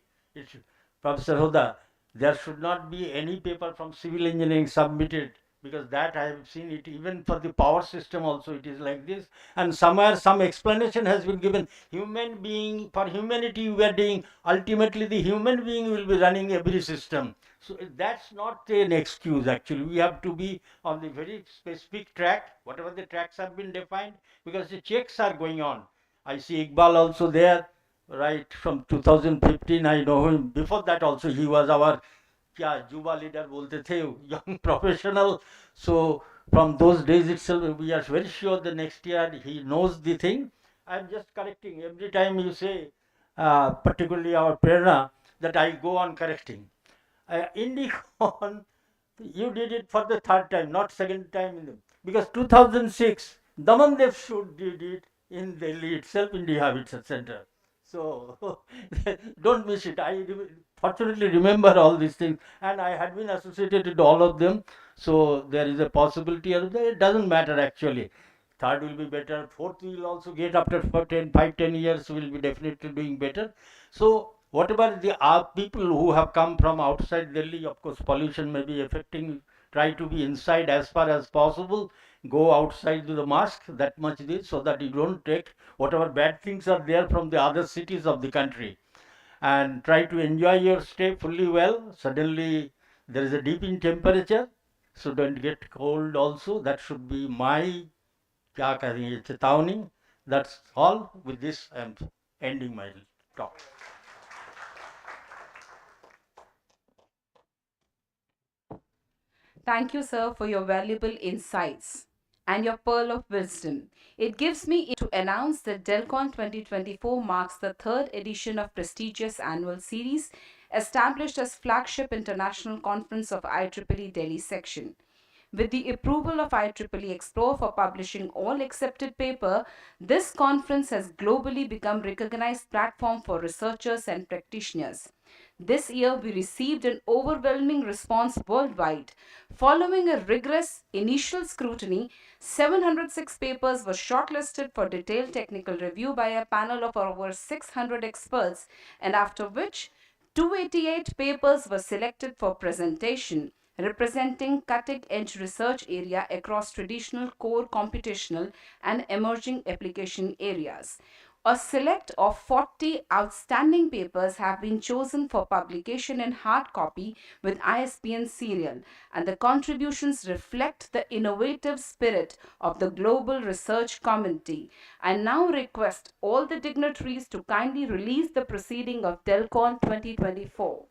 Professor Huda, there should not be any paper from civil engineering submitted, because that I have seen it even for the power system also it is like this, and somewhere some explanation has been given. Human being, for humanity we are doing, ultimately the human being will be running every system. So that's not an excuse actually. We have to be on the very specific track, whatever the tracks have been defined, because the checks are going on. I see Iqbal also there. Right from 2015, I know him. Before that also he was our Juba leader bolte the young professional. So from those days itself, we are very sure the next year he knows the thing. I am just correcting every time you say, particularly our Prerna, that I go on correcting. Indicon, you did it for the third time, not second time, because 2006, Daman Dev Shoot did it in Delhi itself in the Habitat Center. So don't miss it. I fortunately remember all these things, and I had been associated with all of them. So there is a possibility of that. It doesn't matter actually. Third will be better. Fourth will also get after 10 years will be definitely doing better. So whatever the people who have come from outside Delhi, of course, pollution may be affecting try to be inside as far as possible, go outside with the mask, that much this, so that you don't take whatever bad things are there from the other cities of the country. And try to enjoy your stay fully well. Suddenly there is a dip in temperature, so don't get cold also. That should be my kya कहेंगे चेतावनी. That's all. With this, I am ending my talk. Thank you, sir, for your valuable insights and your pearl of wisdom. It gives me to announce that DELCON 2024 marks the third edition of prestigious annual series established as flagship international conference of IEEE Delhi section. With the approval of IEEE Explore for publishing all accepted paper, this conference has globally become recognized platform for researchers and practitioners. This year, we received an overwhelming response worldwide. Following a rigorous initial scrutiny, 706 papers were shortlisted for detailed technical review by a panel of over 600 experts, and after which 288 papers were selected for presentation, representing cutting-edge research area across traditional, core, computational, and emerging application areas. A select of 40 outstanding papers have been chosen for publication in hard copy with ISBN serial, and the contributions reflect the innovative spirit of the global research community. I now request all the dignitaries to kindly release the proceeding of DELCON 2024.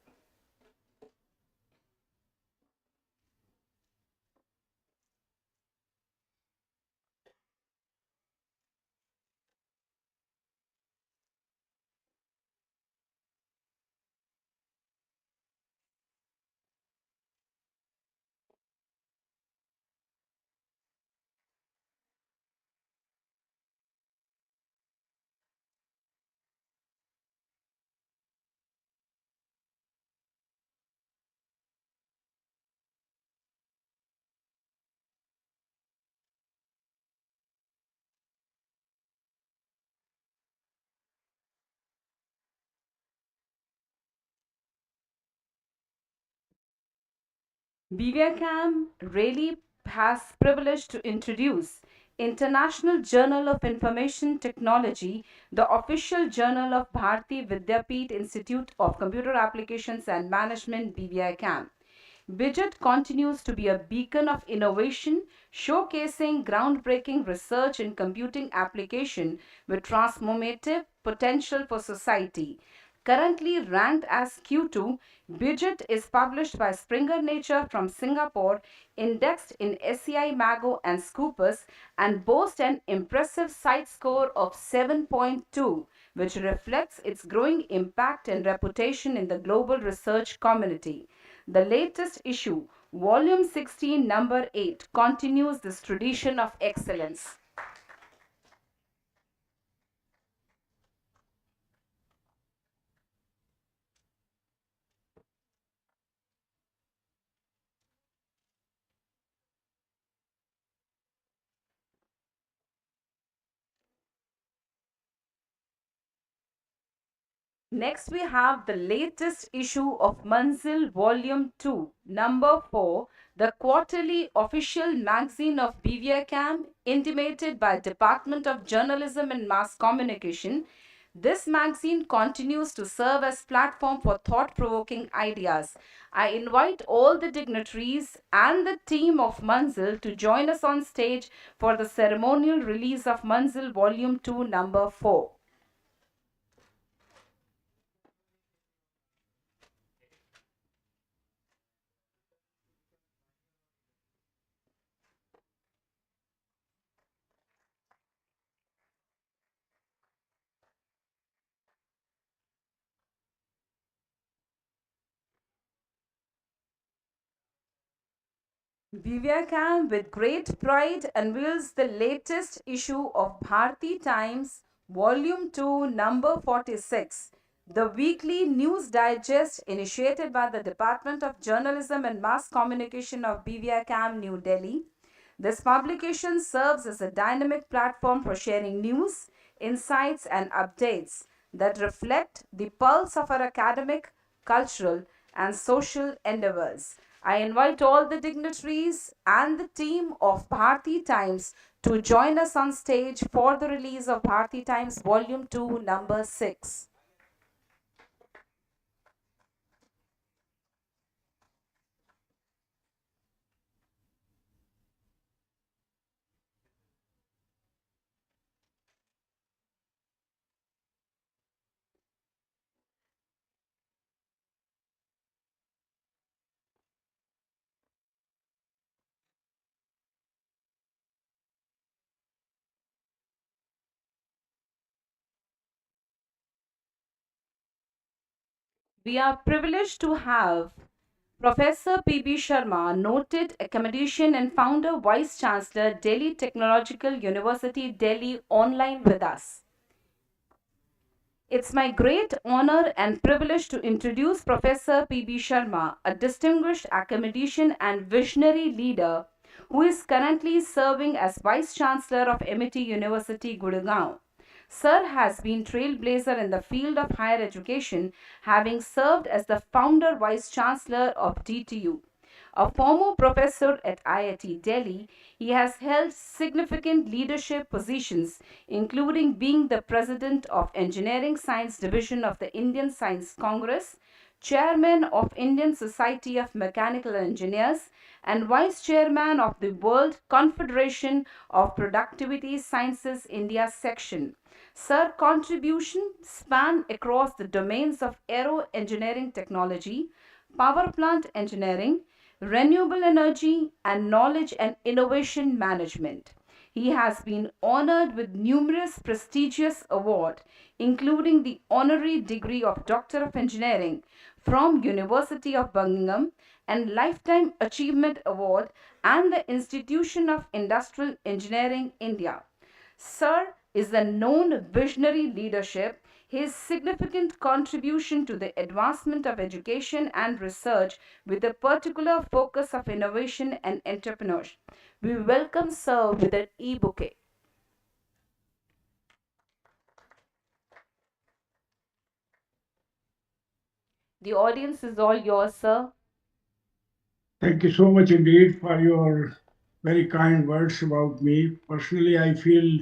BVICAM really has privilege to introduce International Journal of Information Technology, the official journal of Bharati Vidyapeeth Institute of Computer Applications and Management, BVICAM. Budget continues to be a beacon of innovation, showcasing groundbreaking research in computing application with transformative potential for society. Currently ranked as Q2, Budget is published by Springer Nature from Singapore, indexed in SCI Mago and Scopus, and boasts an impressive site score of 7.2, which reflects its growing impact and reputation in the global research community. The latest issue, Volume 16, Number 8, continues this tradition of excellence. Next, we have the latest issue of Manzil Volume 2, Number 4, the quarterly official magazine of BVICAM, intimated by Department of Journalism and Mass Communication. This magazine continues to serve as platform for thought-provoking ideas. I invite all the dignitaries and the team of Manzil to join us on stage for the ceremonial release of Manzil Volume 2, Number 4. BVICAM with great pride unveils the latest issue of Bharati Times, Volume 2, Number 46, the weekly news digest initiated by the Department of Journalism and Mass Communication of BVICAM, New Delhi. This publication serves as a dynamic platform for sharing news, insights, and updates that reflect the pulse of our academic, cultural, and social endeavors. I invite all the dignitaries and the team of Bharti Times to join us on stage for the release of Bharti Times Volume 2, Number 6. We are privileged to have Professor P.B. Sharma, noted academician and founder, Vice Chancellor, Delhi Technological University, Delhi, online with us. It's my great honor and privilege to introduce Professor P.B. Sharma, a distinguished academician and visionary leader who is currently serving as Vice Chancellor of MIT University, Gurgaon. Sir has been trailblazer in the field of higher education, having served as the founder Vice Chancellor of DTU. A former professor at IIT Delhi, he has held significant leadership positions, including being the president of Engineering Science Division of the Indian Science Congress, chairman of Indian Society of Mechanical Engineers, and vice chairman of the World Confederation of Productivity Sciences India section. Sir contribution span across the domains of aero engineering technology, power plant engineering, renewable energy, and knowledge and innovation management. He has been honored with numerous prestigious awards, including the honorary degree of Doctor of Engineering from University of Birmingham and Lifetime Achievement Award and the Institution of Industrial Engineering India. Sir is a known visionary leadership. His significant contribution to the advancement of education and research with a particular focus of innovation and entrepreneurship. We welcome Sir with an e-bouquet. The audience is all yours, sir. Thank you so much indeed for your very kind words about me. Personally, I feel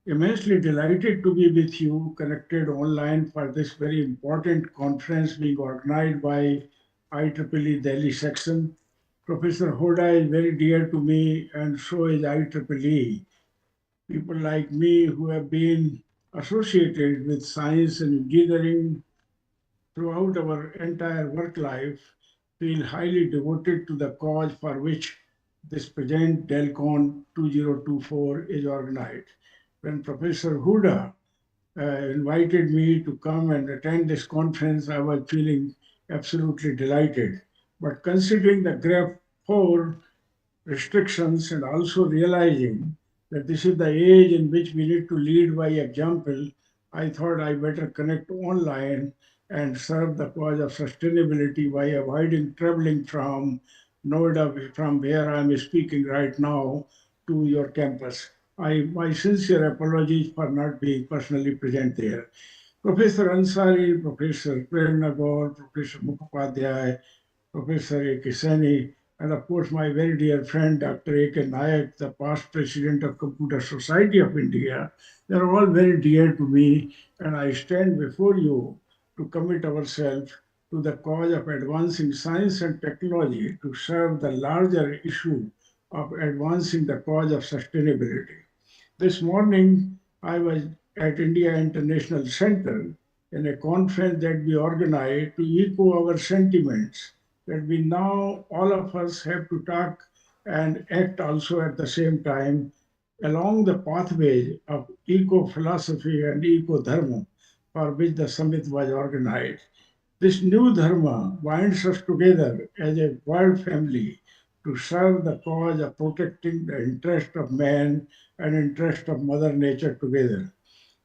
immensely delighted to be with you, connected online for this very important conference being organized by IEEE Delhi section. Professor Hoda is very dear to me, and so is IEEE. People like me who have been associated with science and engineering throughout our entire work life feel highly devoted to the cause for which this present DELCON 2024 is organized. When Professor Huda invited me to come and attend this conference, I was feeling absolutely delighted. But considering the graph 4 restrictions and also realizing that this is the age in which we need to lead by example, I thought I better connect online and serve the cause of sustainability by avoiding traveling from Noida, from where I'm speaking right now, to your campus. My sincere apologies for not being personally present there. Professor Ansari, Professor Prem Nagor, Professor Mukhopadhyay, Professor A.K. Saini, and of course my very dear friend Dr. A.K. Nayak, the past president of Computer Society of India. They're all very dear to me, and I stand before you to commit ourselves to the cause of advancing science and technology to serve the larger issue of advancing the cause of sustainability. This morning, I was at India International Center in a conference that we organized to echo our sentiments that we now, all of us, have to talk and act also at the same time along the pathway of eco philosophy and eco dharma for which the summit was organized. This new dharma binds us together as a world family to serve the cause of protecting the interest of man and interest of Mother Nature together.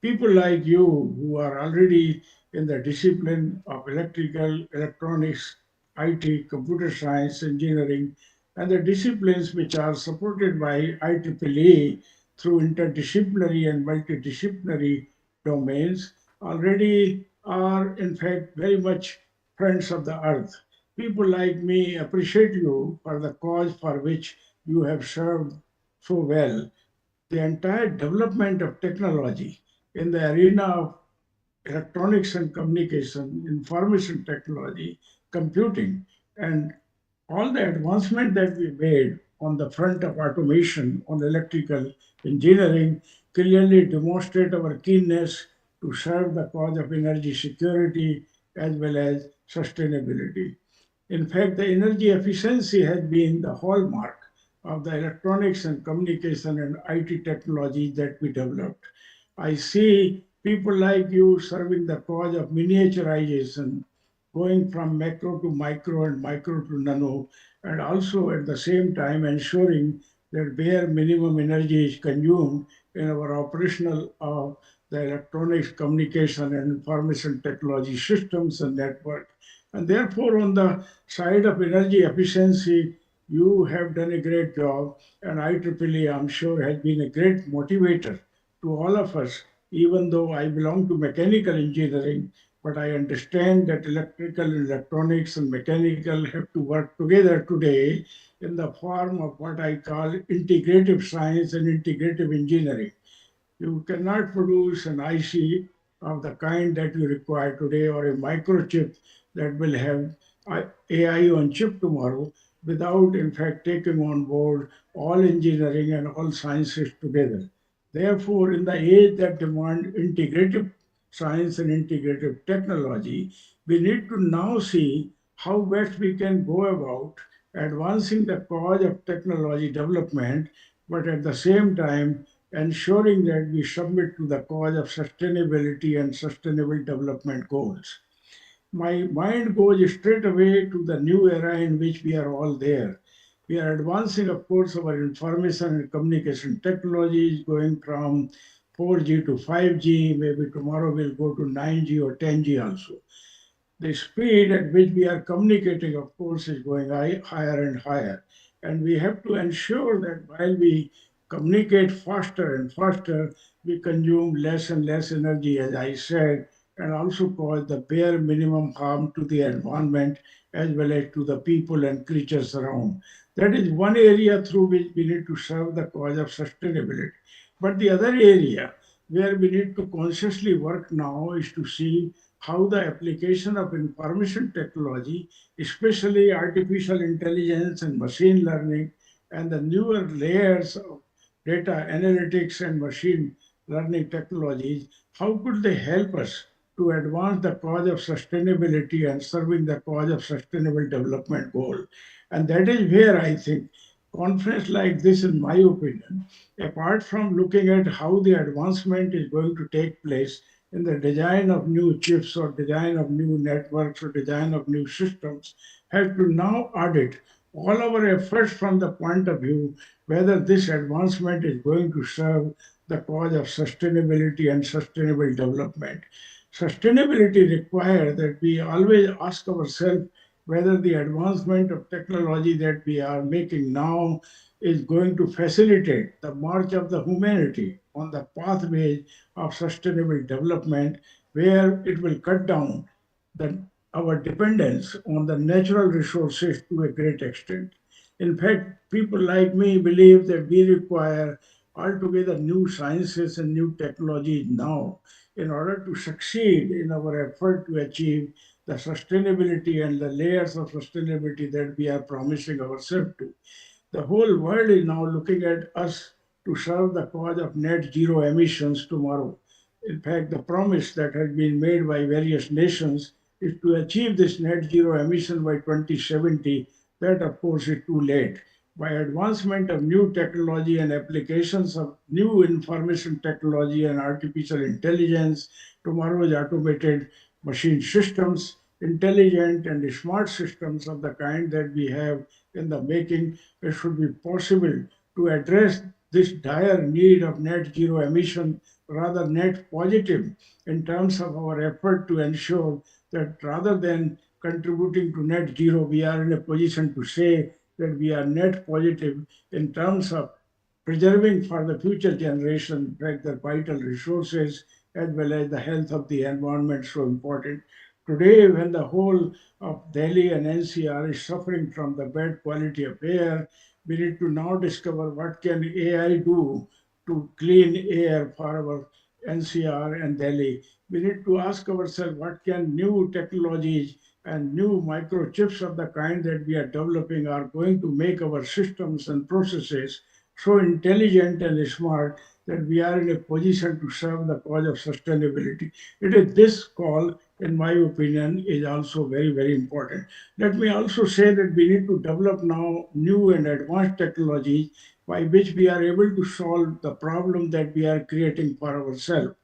People like you who are already in the discipline of electrical, electronics, IT, computer science, engineering, and the disciplines which are supported by IEEE through interdisciplinary and multidisciplinary domains already are in fact very much friends of the earth. people like me appreciate you for the cause for which you have served so well. The entire development of technology in the arena of electronics and communication, information technology, computing, and all the advancement that we made on the front of automation, on electrical engineering, clearly demonstrate our keenness to serve the cause of energy security as well as sustainability. In fact, the energy efficiency has been the hallmark of the electronics and communication and IT technology that we developed. I see people like you serving the cause of miniaturization, going from macro to micro and micro to nano, and also at the same time ensuring that bare minimum energy is consumed in our operational of the electronics, communication, and information technology systems and network. And therefore, on the side of energy efficiency, you have done a great job, and IEEE, I'm sure, has been a great motivator to all of us, even though I belong to mechanical engineering, but I understand that electrical, electronics, and mechanical have to work together today in the form of what I call integrative science and integrative engineering. You cannot produce an IC of the kind that you require today or a microchip that will have AI on chip tomorrow without, in fact, taking on board all engineering and all sciences together. Therefore, in the age that demand integrative science and integrative technology, we need to now see how best we can go about advancing the cause of technology development, but at the same time ensuring that we submit to the cause of sustainability and sustainable development goals. My mind goes straight away to the new era in which we are all there. We are advancing, of course, our information and communication technologies, going from 4G to 5G. Maybe tomorrow we'll go to 9G or 10G also. The speed at which we are communicating, of course, is going higher and higher. And we have to ensure that while we communicate faster and faster, we consume less and less energy, as I said, and also cause the bare minimum harm to the environment as well as to the people and creatures around. That is one area through which we need to serve the cause of sustainability. But the other area where we need to consciously work now is to see how the application of information technology, especially artificial intelligence and machine learning, and the newer layers of data analytics and machine learning technologies, how could they help us to advance the cause of sustainability and serving the cause of sustainable development goal? And that is where I think conference like this, in my opinion, apart from looking at how the advancement is going to take place in the design of new chips or design of new networks or design of new systems, have to now audit all our efforts from the point of view whether this advancement is going to serve the cause of sustainability and sustainable development. Sustainability requires that we always ask ourselves whether the advancement of technology that we are making now is going to facilitate the march of the humanity on the pathway of sustainable development, where it will cut down the, our dependence on the natural resources to a great extent. In fact, people like me believe that we require altogether new sciences and new technologies now in order to succeed in our effort to achieve the sustainability and the layers of sustainability that we are promising ourselves to. The whole world is now looking at us to serve the cause of net zero emissions tomorrow. In fact, the promise that has been made by various nations is to achieve this net zero emission by 2070. That, of course, is too late. By advancement of new technology and applications of new information technology and artificial intelligence, tomorrow's automated machine systems, intelligent and smart systems of the kind that we have in the making, it should be possible to address this dire need of net zero emission, rather net positive, in terms of our effort to ensure that rather than contributing to net zero, we are in a position to say that we are net positive in terms of preserving for the future generation, like the vital resources as well as the health of the environment so important. Today, when the whole of Delhi and NCR is suffering from the bad quality of air, we need to now discover what can AI do to clean air for our NCR and Delhi. We need to ask ourselves what can new technologies and new microchips of the kind that we are developing are going to make our systems and processes so intelligent and smart that we are in a position to serve the cause of sustainability. It is this call, in my opinion, is also very, very important. Let me also say that we need to develop now new and advanced technologies by which we are able to solve the problem that we are creating for ourselves.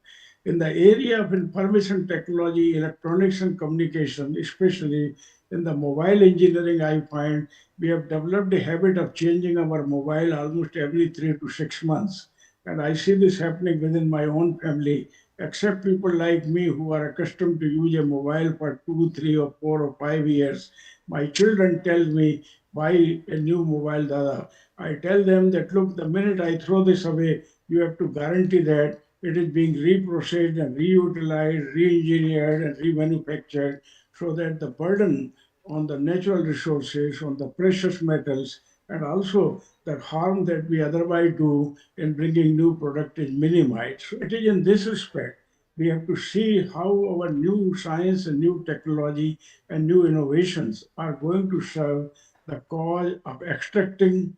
In the area of information technology, electronics and communication, especially in the mobile engineering, I find we have developed a habit of changing our mobile almost every 3 to 6 months. And I see this happening within my own family, except people like me who are accustomed to use a mobile for 2, 3, or 4 or 5 years. My children tell me, buy a new mobile, Dada. I tell them that, look, the minute I throw this away, you have to guarantee that it is being reprocessed and reutilized, re-engineered and remanufactured so that the burden on the natural resources, on the precious metals, and also the harm that we otherwise do in bringing new product is minimized. So it is in this respect we have to see how our new science and new technology and new innovations are going to serve the cause of extracting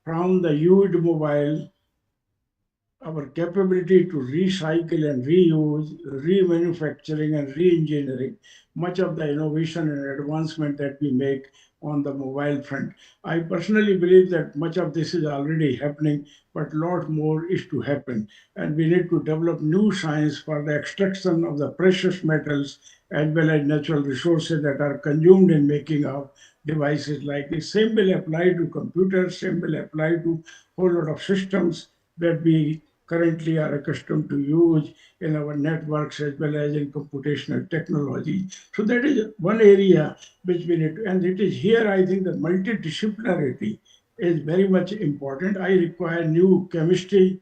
from the used mobile our capability to recycle and reuse, remanufacturing and re-engineering much of the innovation and advancement that we make on the mobile front. I personally believe that much of this is already happening, but a lot more is to happen. And we need to develop new science for the extraction of the precious metals as well as natural resources that are consumed in making of devices like this. Same will apply to computers, same will apply to a whole lot of systems that we currently are accustomed to use in our networks as well as in computational technology. So that is one area which we need to, and it is here I think that multidisciplinarity is very much important. I require new chemistry,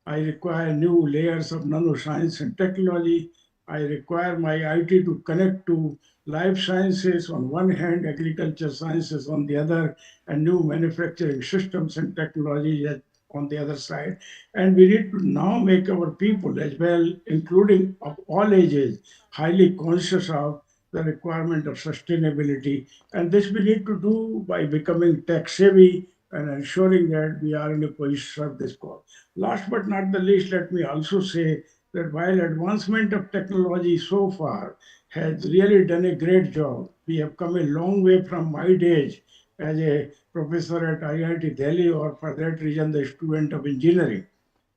I require new layers of nanoscience and technology. I require my IT to connect to life sciences on one hand, agriculture sciences on the other, and new manufacturing systems and technology on the other side. And we need to now make our people as well, including of all ages, highly conscious of the requirement of sustainability. And this we need to do by becoming tech savvy and ensuring that we are in a position to serve this cause. Last but not the least, let me also say that while advancement of technology so far has really done a great job, we have come a long way from my days as a professor at IIT Delhi or for that reason the student of engineering.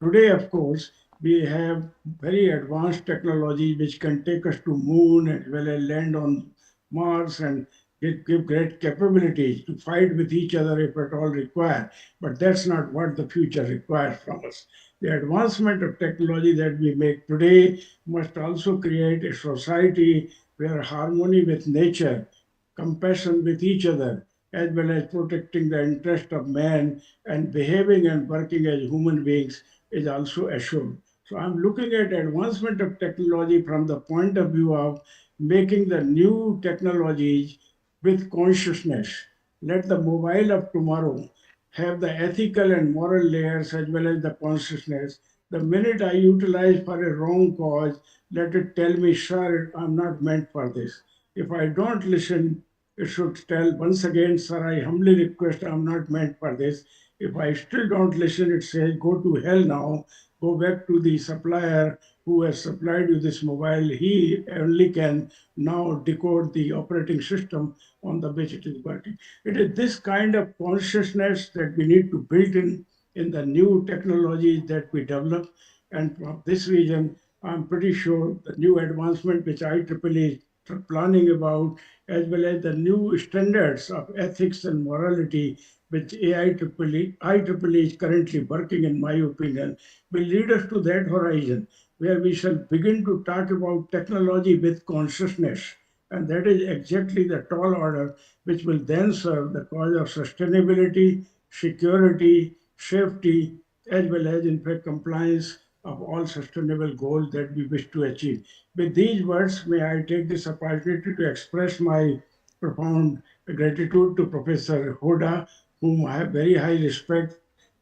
Today, of course, we have very advanced technology which can take us to moon as well as land on Mars and give great capabilities to fight with each other if at all required. But that's not what the future requires from us. The advancement of technology that we make today must also create a society where harmony with nature, compassion with each other, as well as protecting the interest of man and behaving and working as human beings is also assured. So I'm looking at advancement of technology from the point of view of making the new technologies with consciousness. Let the mobile of tomorrow have the ethical and moral layers as well as the consciousness. The minute I utilize for a wrong cause, let it tell me, sir, I'm not meant for this. If I don't listen, it should tell once again, sir, I humbly request, I'm not meant for this. If I still don't listen, it says, go to hell now, go back to the supplier who has supplied you this mobile. He only can now decode the operating system on the which it is working. It is this kind of consciousness that we need to build in the new technologies that we develop. And for this reason, I'm pretty sure the new advancement which IEEE is planning about, as well as the new standards of ethics and morality which IEEE is currently working, in my opinion, will lead us to that horizon where we shall begin to talk about technology with consciousness. And that is exactly the tall order which will then serve the cause of sustainability, security, safety, as well as, in fact, compliance of all sustainable goals that we wish to achieve. With these words, may I take this opportunity to express my profound gratitude to Professor Hoda, whom I have very high respect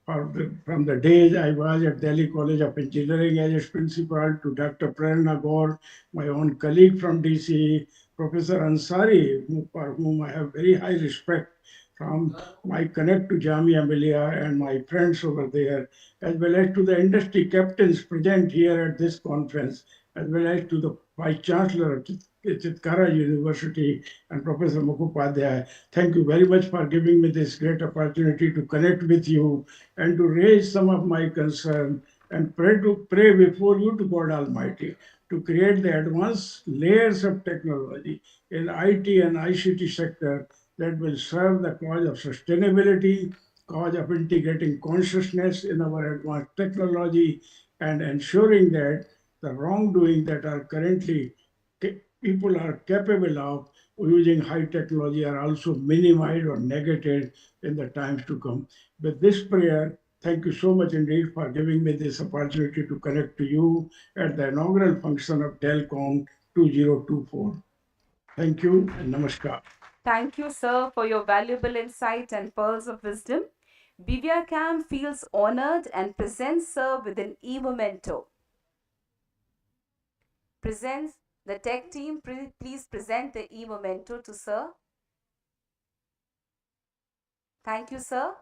from the days I was at Delhi College of Engineering as its principal, to Dr. Prerna Gaur, my own colleague from DCE, Professor Ansari, for whom I have very high respect from my connect to Jamia Millia and my friends over there, as well as to the industry captains present here at this conference, as well as to the Vice Chancellor of Chitkara University and Professor Mukhopadhyay. Thank you very much for giving me this great opportunity to connect with you and to raise some of my concern and pray before you to God Almighty to create the advanced layers of technology in IT and ICT sector that will serve the cause of sustainability, cause of integrating consciousness in our advanced technology, and ensuring that the wrongdoing that are currently people are capable of using high technology are also minimized or negated in the times to come. With this prayer, thank you so much indeed for giving me this opportunity to connect to you at the inaugural function of DELCON 2024. Thank you and namaskar. Thank you, sir, for your valuable insight and pearls of wisdom. BVICAM feels honored and presents sir with an e-memento. Presents the tech team, please present the e-memento to sir. Thank you, sir.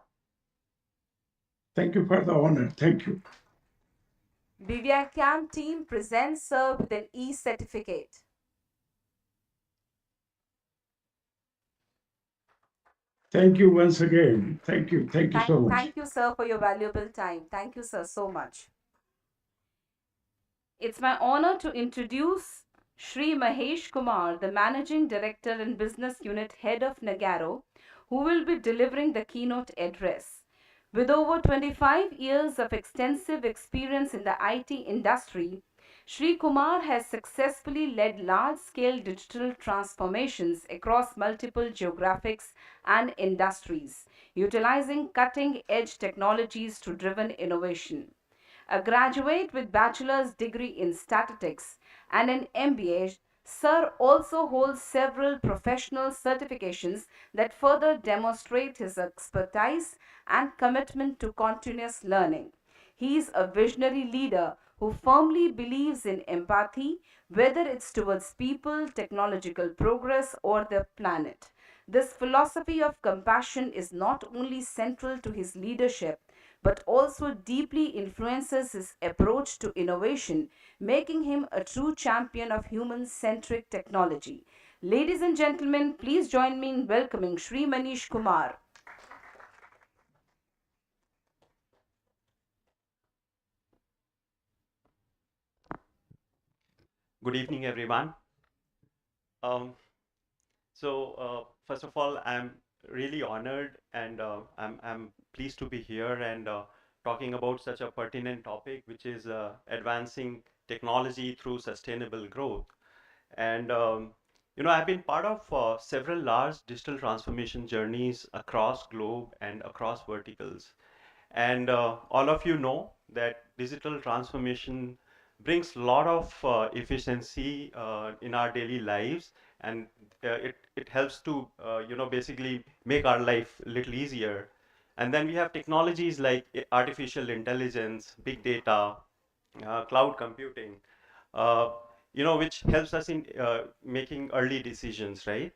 Thank you for the honor. Thank you. BVICAM team presents sir with an e-certificate. Thank you once again. Thank you. Thank you so much. Thank you, sir, for your valuable time. Thank you, sir, so much. It's my honor to introduce Shri Mahesh Kumar, the Managing Director and Business Unit Head of Nagaro, who will be delivering the keynote address. With over 25 years of extensive experience in the IT industry, Shri Kumar has successfully led large-scale digital transformations across multiple geographics and industries, utilizing cutting-edge technologies to driven innovation. A graduate with bachelor's degree in statistics and an MBA, Sir also holds several professional certifications that further demonstrate his expertise and commitment to continuous learning. He is a visionary leader who firmly believes in empathy, whether it's towards people, technological progress, or the planet. This philosophy of compassion is not only central to his leadership, but also deeply influences his approach to innovation, making him a true champion of human centric technology. Ladies and gentlemen, please join me in welcoming Shri Manish Kumar. Good evening, everyone. Um, First of all, I'm really honored and I'm pleased to be here and talking about such a pertinent topic, which is advancing technology through sustainable growth. And I've been part of several large digital transformation journeys across globe and across verticals. And all of you know that digital transformation brings a lot of efficiency in our daily lives, and it helps to basically make our life a little easier. And then we have technologies like artificial intelligence, big data, cloud computing, uh, which helps us in making early decisions, right?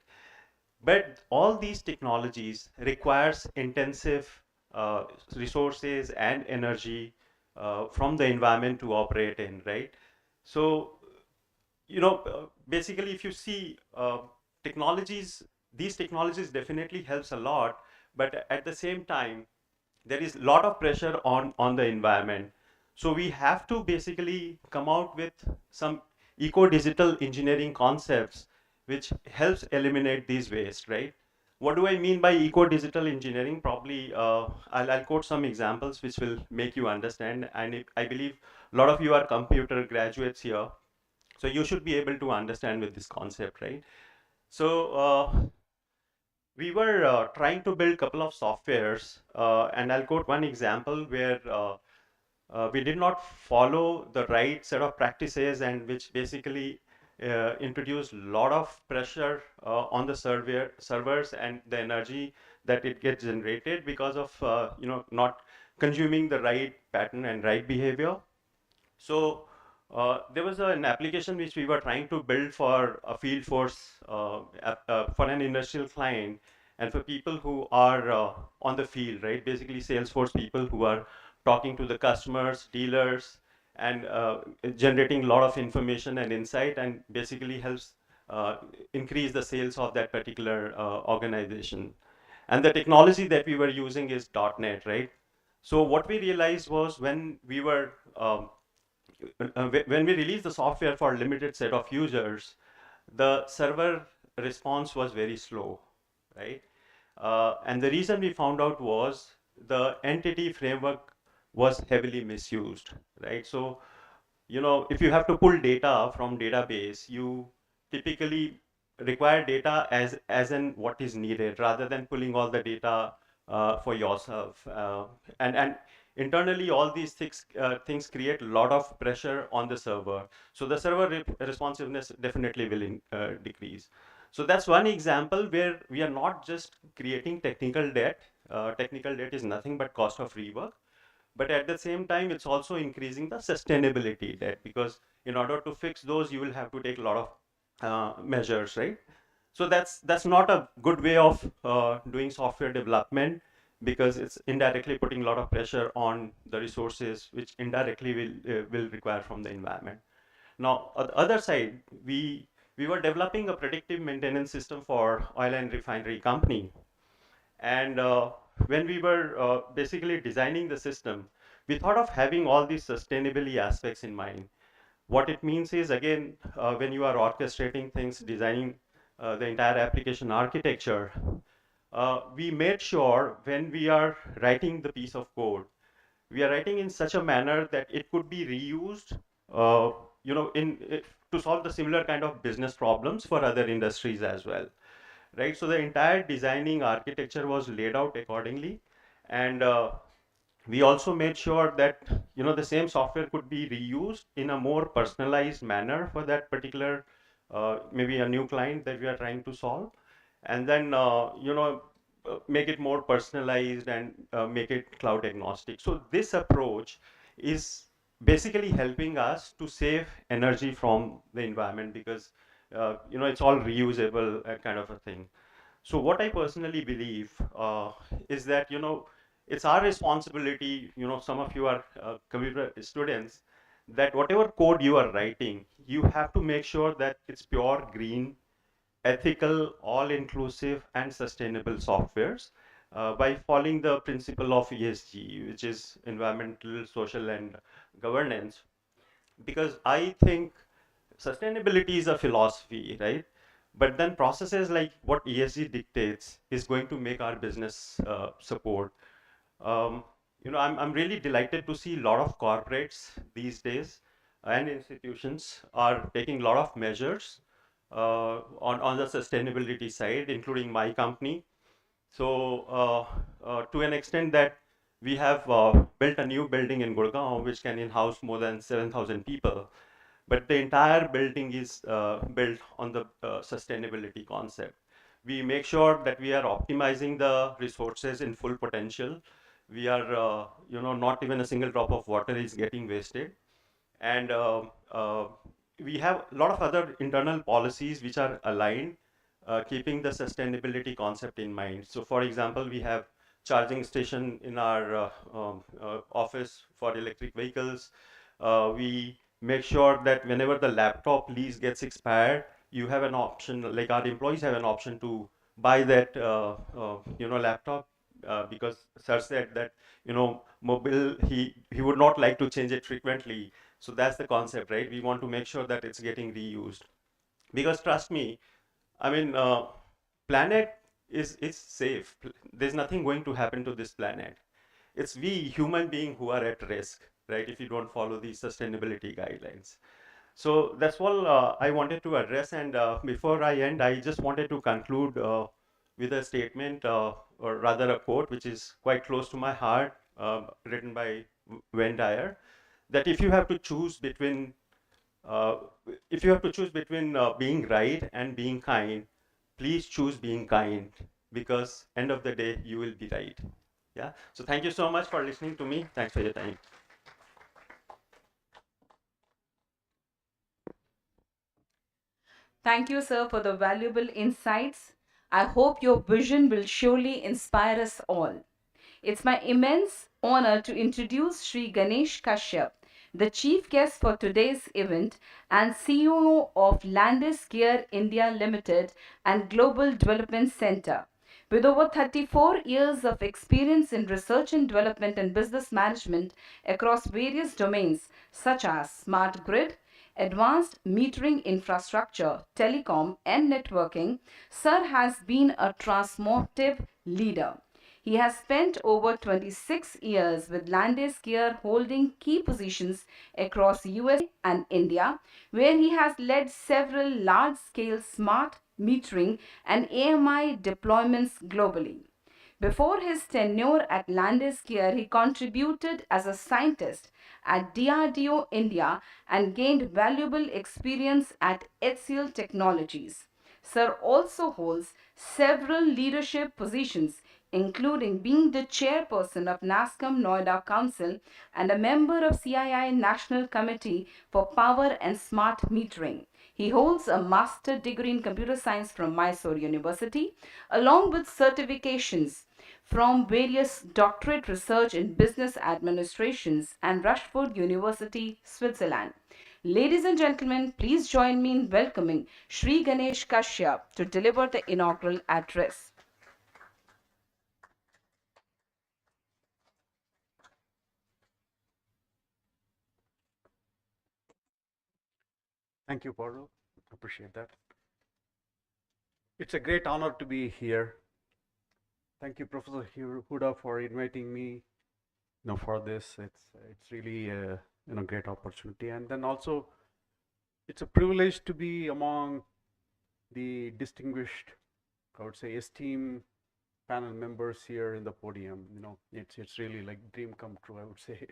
But all these technologies requires intensive uh, resources and energy from the environment to operate in, right? So, basically, if you see these technologies definitely helps a lot, but at the same time, there is a lot of pressure on the environment. So we have to basically come out with some eco-digital engineering concepts which helps eliminate these waste, right? What do I mean by eco-digital engineering? Probably I'll quote some examples which will make you understand. And I believe a lot of you are computer graduates here, so you should be able to understand with this concept, right? So we were trying to build a couple of softwares, and I'll quote one example where we did not follow the right set of practices, and which basically introduced a lot of pressure on the servers and the energy that it gets generated because of not consuming the right pattern and right behavior. So there was an application which we were trying to build for a field force for an industrial client, and for people who are on the field, right? Basically, Salesforce people who are talking to the customers, dealers, and generating a lot of information and insight, and basically helps increase the sales of that particular organization. And the technology that we were using is .NET, right? So what we realized was when we were when we released the software for a limited set of users, the server response was very slow, right? And the reason we found out was the entity framework was heavily misused, right? So, if you have to pull data from database, you typically require data as in what is needed, rather than pulling all the data for yourself. And internally, all these things create a lot of pressure on the server. So the server responsiveness definitely will decrease. So that's one example where we are not just creating technical debt. Technical debt is nothing but cost of rework. But at the same time, it's also increasing the sustainability debt, because in order to fix those, you will have to take a lot of measures, right? So that's not a good way of doing software development, because it's indirectly putting a lot of pressure on the resources, which indirectly will require from the environment. Now, on the other side, we were developing a predictive maintenance system for oil and refinery company, and when we were basically designing the system, we thought of having all these sustainability aspects in mind. What it means is, again, when you are orchestrating things, designing the entire application architecture, we made sure when we are writing the piece of code, we are writing in such a manner that it could be reused, to solve the similar kind of business problems for other industries as well, right? So the entire designing architecture was laid out accordingly, and we also made sure that the same software could be reused in a more personalized manner for that particular maybe a new client that we are trying to solve, and then make it more personalized and make it cloud agnostic. So this approach is basically helping us to save energy from the environment, because it's all reusable kind of a thing. So what I personally believe is that it's our responsibility. Some of you are computer students, that whatever code you are writing, you have to make sure that it's pure green, ethical, all-inclusive, and sustainable softwares by following the principle of ESG, which is environmental, social, and governance. Because I think sustainability is a philosophy, right? But then processes like what ESG dictates is going to make our business support. Um, I'm really delighted to see a lot of corporates these days and institutions are taking a lot of measures on the sustainability side, including my company. So to an extent that we have built a new building in Gurgaon, which can in-house more than 7,000 people. But the entire building is built on the sustainability concept. We make sure that we are optimizing the resources in full potential. We are, not even a single drop of water is getting wasted. And we have a lot of other internal policies which are aligned, keeping the sustainability concept in mind. So for example, we have charging station in our office for electric vehicles. We make sure that whenever the laptop lease gets expired, you have an option, like our employees have an option to buy that laptop, because sir said that mobile, he would not like to change it frequently. So that's the concept, right? We want to make sure that it's getting reused, because trust me, I mean, planet is safe. There's nothing going to happen to this planet. It's we human being who are at risk, right? If you don't follow these sustainability guidelines. So that's all I wanted to address. And before I end, I just wanted to conclude with a statement, or rather a quote, which is quite close to my heart. written by Venn Dyer, that if you have to choose between being right and being kind, please choose being kind, because end of the day you will be right. Yeah. So thank you so much for listening to me. Thanks for your time. Thank you, sir, for the valuable insights. I hope your vision will surely inspire us all. It's my immense honor to introduce Sri Ganesh Kashyap, the chief guest for today's event and CEO of Landis Gear India Limited and Global Development Center. With over 34 years of experience in research and development and business management across various domains such as smart grid, advanced metering infrastructure, telecom, and networking, Sir has been a transformative leader. He has spent over 26 years with Landis Gear holding key positions across USA and India, where he has led several large-scale smart metering and AMI deployments globally. Before his tenure at Landis+Gyr, he contributed as a scientist at DRDO India and gained valuable experience at HCL Technologies. Sir also holds several leadership positions, including being the chairperson of NASCOM Noida Council and a member of CII National Committee for Power and Smart Metering. He holds a master's degree in computer science from Mysore University, along with certifications from various doctorate research in business administrations and Rushford University, Switzerland. Ladies and gentlemen, please join me in welcoming Sri Ganesh Kashyap to deliver the inaugural address. Thank you, Parul. Appreciate that. It's a great honor to be here. Thank you, Professor Huda, for inviting me, for this. It's really a great opportunity, and then also it's a privilege to be among the distinguished, I would say, esteemed panel members here in the podium. It's really like dream come true, I would say,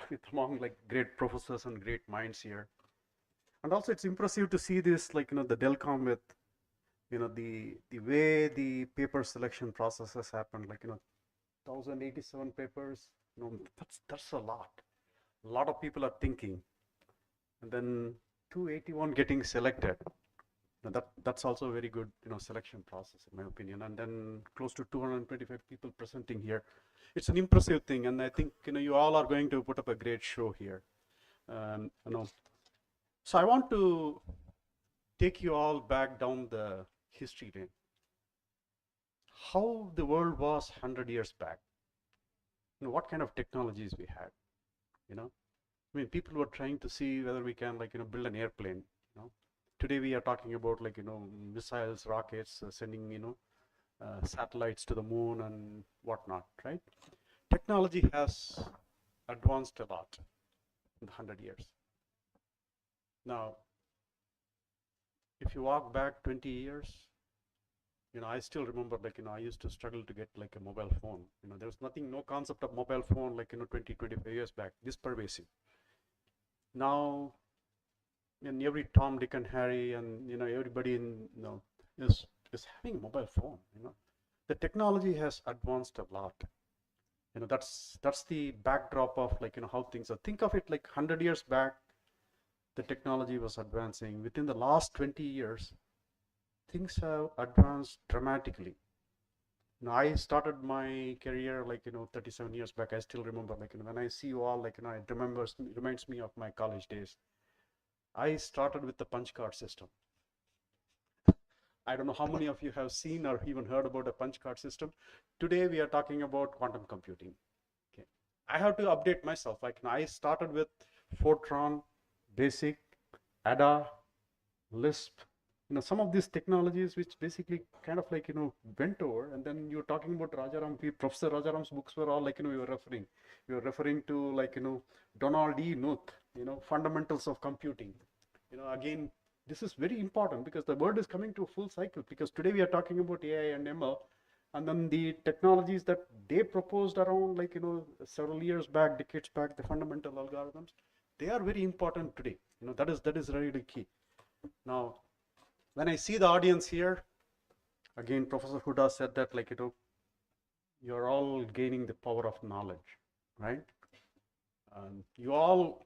with among like great professors and great minds here. And also it's impressive to see this, the DELCON with, the way the paper selection process has happened, 1087 papers, that's a lot. A lot of people are thinking, and then 281 getting selected. That's also a very good, selection process in my opinion. And then close to 225 people presenting here. It's an impressive thing, and I think you all are going to put up a great show here. So I want to take you all back down the history lane. How the world was 100 years back. What kind of technologies we had. I mean, people were trying to see whether we can build an airplane. Today we are talking about missiles, rockets, sending satellites to the moon and whatnot, right? Technology has advanced a lot in 100 years. Now, if you walk back 20 years, I still remember I used to struggle to get a mobile phone. There was no concept of mobile phone 20, 25 years back, this pervasive. Now, in every Tom, Dick and Harry and everybody is having a mobile phone. The technology has advanced a lot. That's the backdrop of how things are. Think of it 100 years back, the technology was advancing. Within the last 20 years, things have advanced dramatically. I started my career 37 years back. I still remember when I see you all it reminds me of my college days. I started with the punch card system. I don't know how many of you have seen or even heard about a punch card system. Today we are talking about quantum computing. Okay, I have to update myself. I started with Fortran, BASIC, ADA, Lisp. Some of these technologies which basically kind of went over, and then you're talking about Rajaram, Professor Rajaram's books were all we were referring to Donald E. Knuth, fundamentals of computing. Again, this is very important because the world is coming to a full cycle, because today we are talking about AI and ML, And then the technologies that they proposed around, like, several years back, decades back, the fundamental algorithms, they are very important today. That is really key. Now, when I see the audience here, again, Professor Huda said that, like, you're all gaining the power of knowledge, right? You all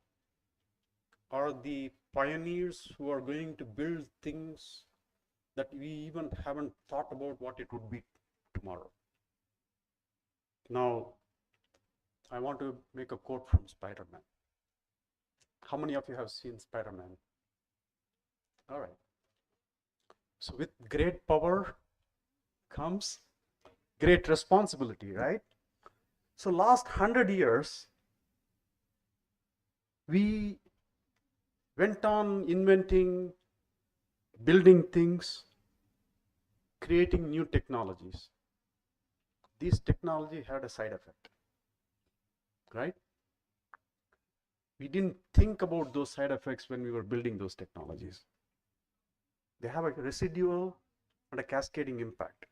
are the pioneers who are going to build things that we even haven't thought about what it would be tomorrow. Now, I want to make a quote from Spider-Man. How many of you have seen Spider-Man? All right. So with great power comes great responsibility, right? So last 100 years, we went on inventing, building things, creating new technologies. This technology had a side effect, right? We didn't think about those side effects when we were building those technologies. They have a residual and a cascading impact.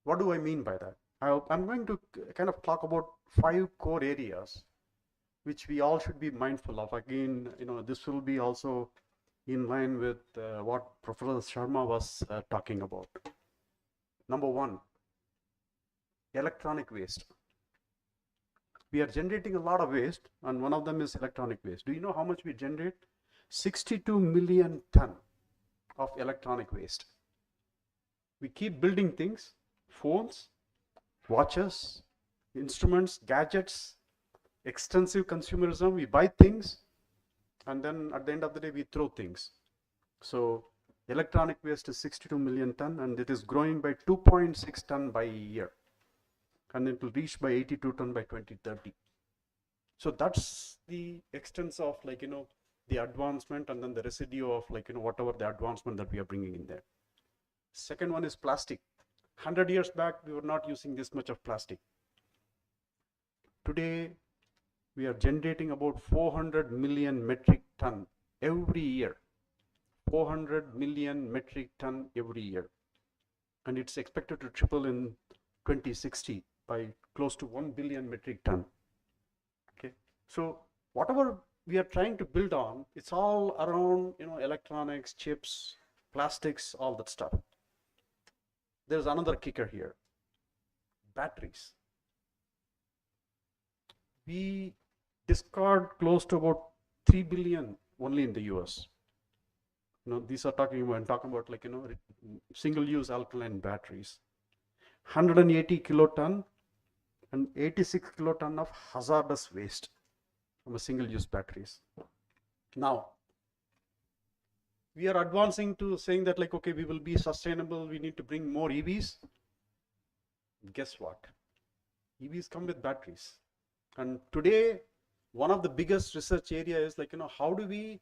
What do I mean by that? I'm going to kind of talk about 5 core areas which we all should be mindful of. Again, this will be also in line with what Professor Sharma was talking about. Number 1, electronic waste. We are generating a lot of waste, and one of them is electronic waste. Do you know how much we generate? 62 million ton of electronic waste. We keep building things, phones, watches, instruments, gadgets, extensive consumerism. We buy things, and then at the end of the day, we throw things. So electronic waste is 62 million ton, and it is growing by 2.6 ton by year, and it will reach by 82 ton by 2030. So that's the extent of, like, the advancement, and then the residue of, like, whatever the advancement that we are bringing in there. Second one is plastic. 100 years back, we were not using this much of plastic. Today, we are generating about 400 million metric ton every year. 400 million metric ton every year. And it's expected to triple in 2060 by close to 1 billion metric ton. Okay. So whatever we are trying to build on, it's all around, electronics, chips, plastics, all that stuff. There's another kicker here. Batteries. We discard close to about 3 billion only in the US. These are talking about, like, single-use alkaline batteries. 180 kiloton and 86 kiloton of hazardous waste from a single-use batteries. Now, we are advancing to saying that, like, okay, we will be sustainable, we need to bring more EVs. Guess what? EVs come with batteries. And today, one of the biggest research area is, like, how do we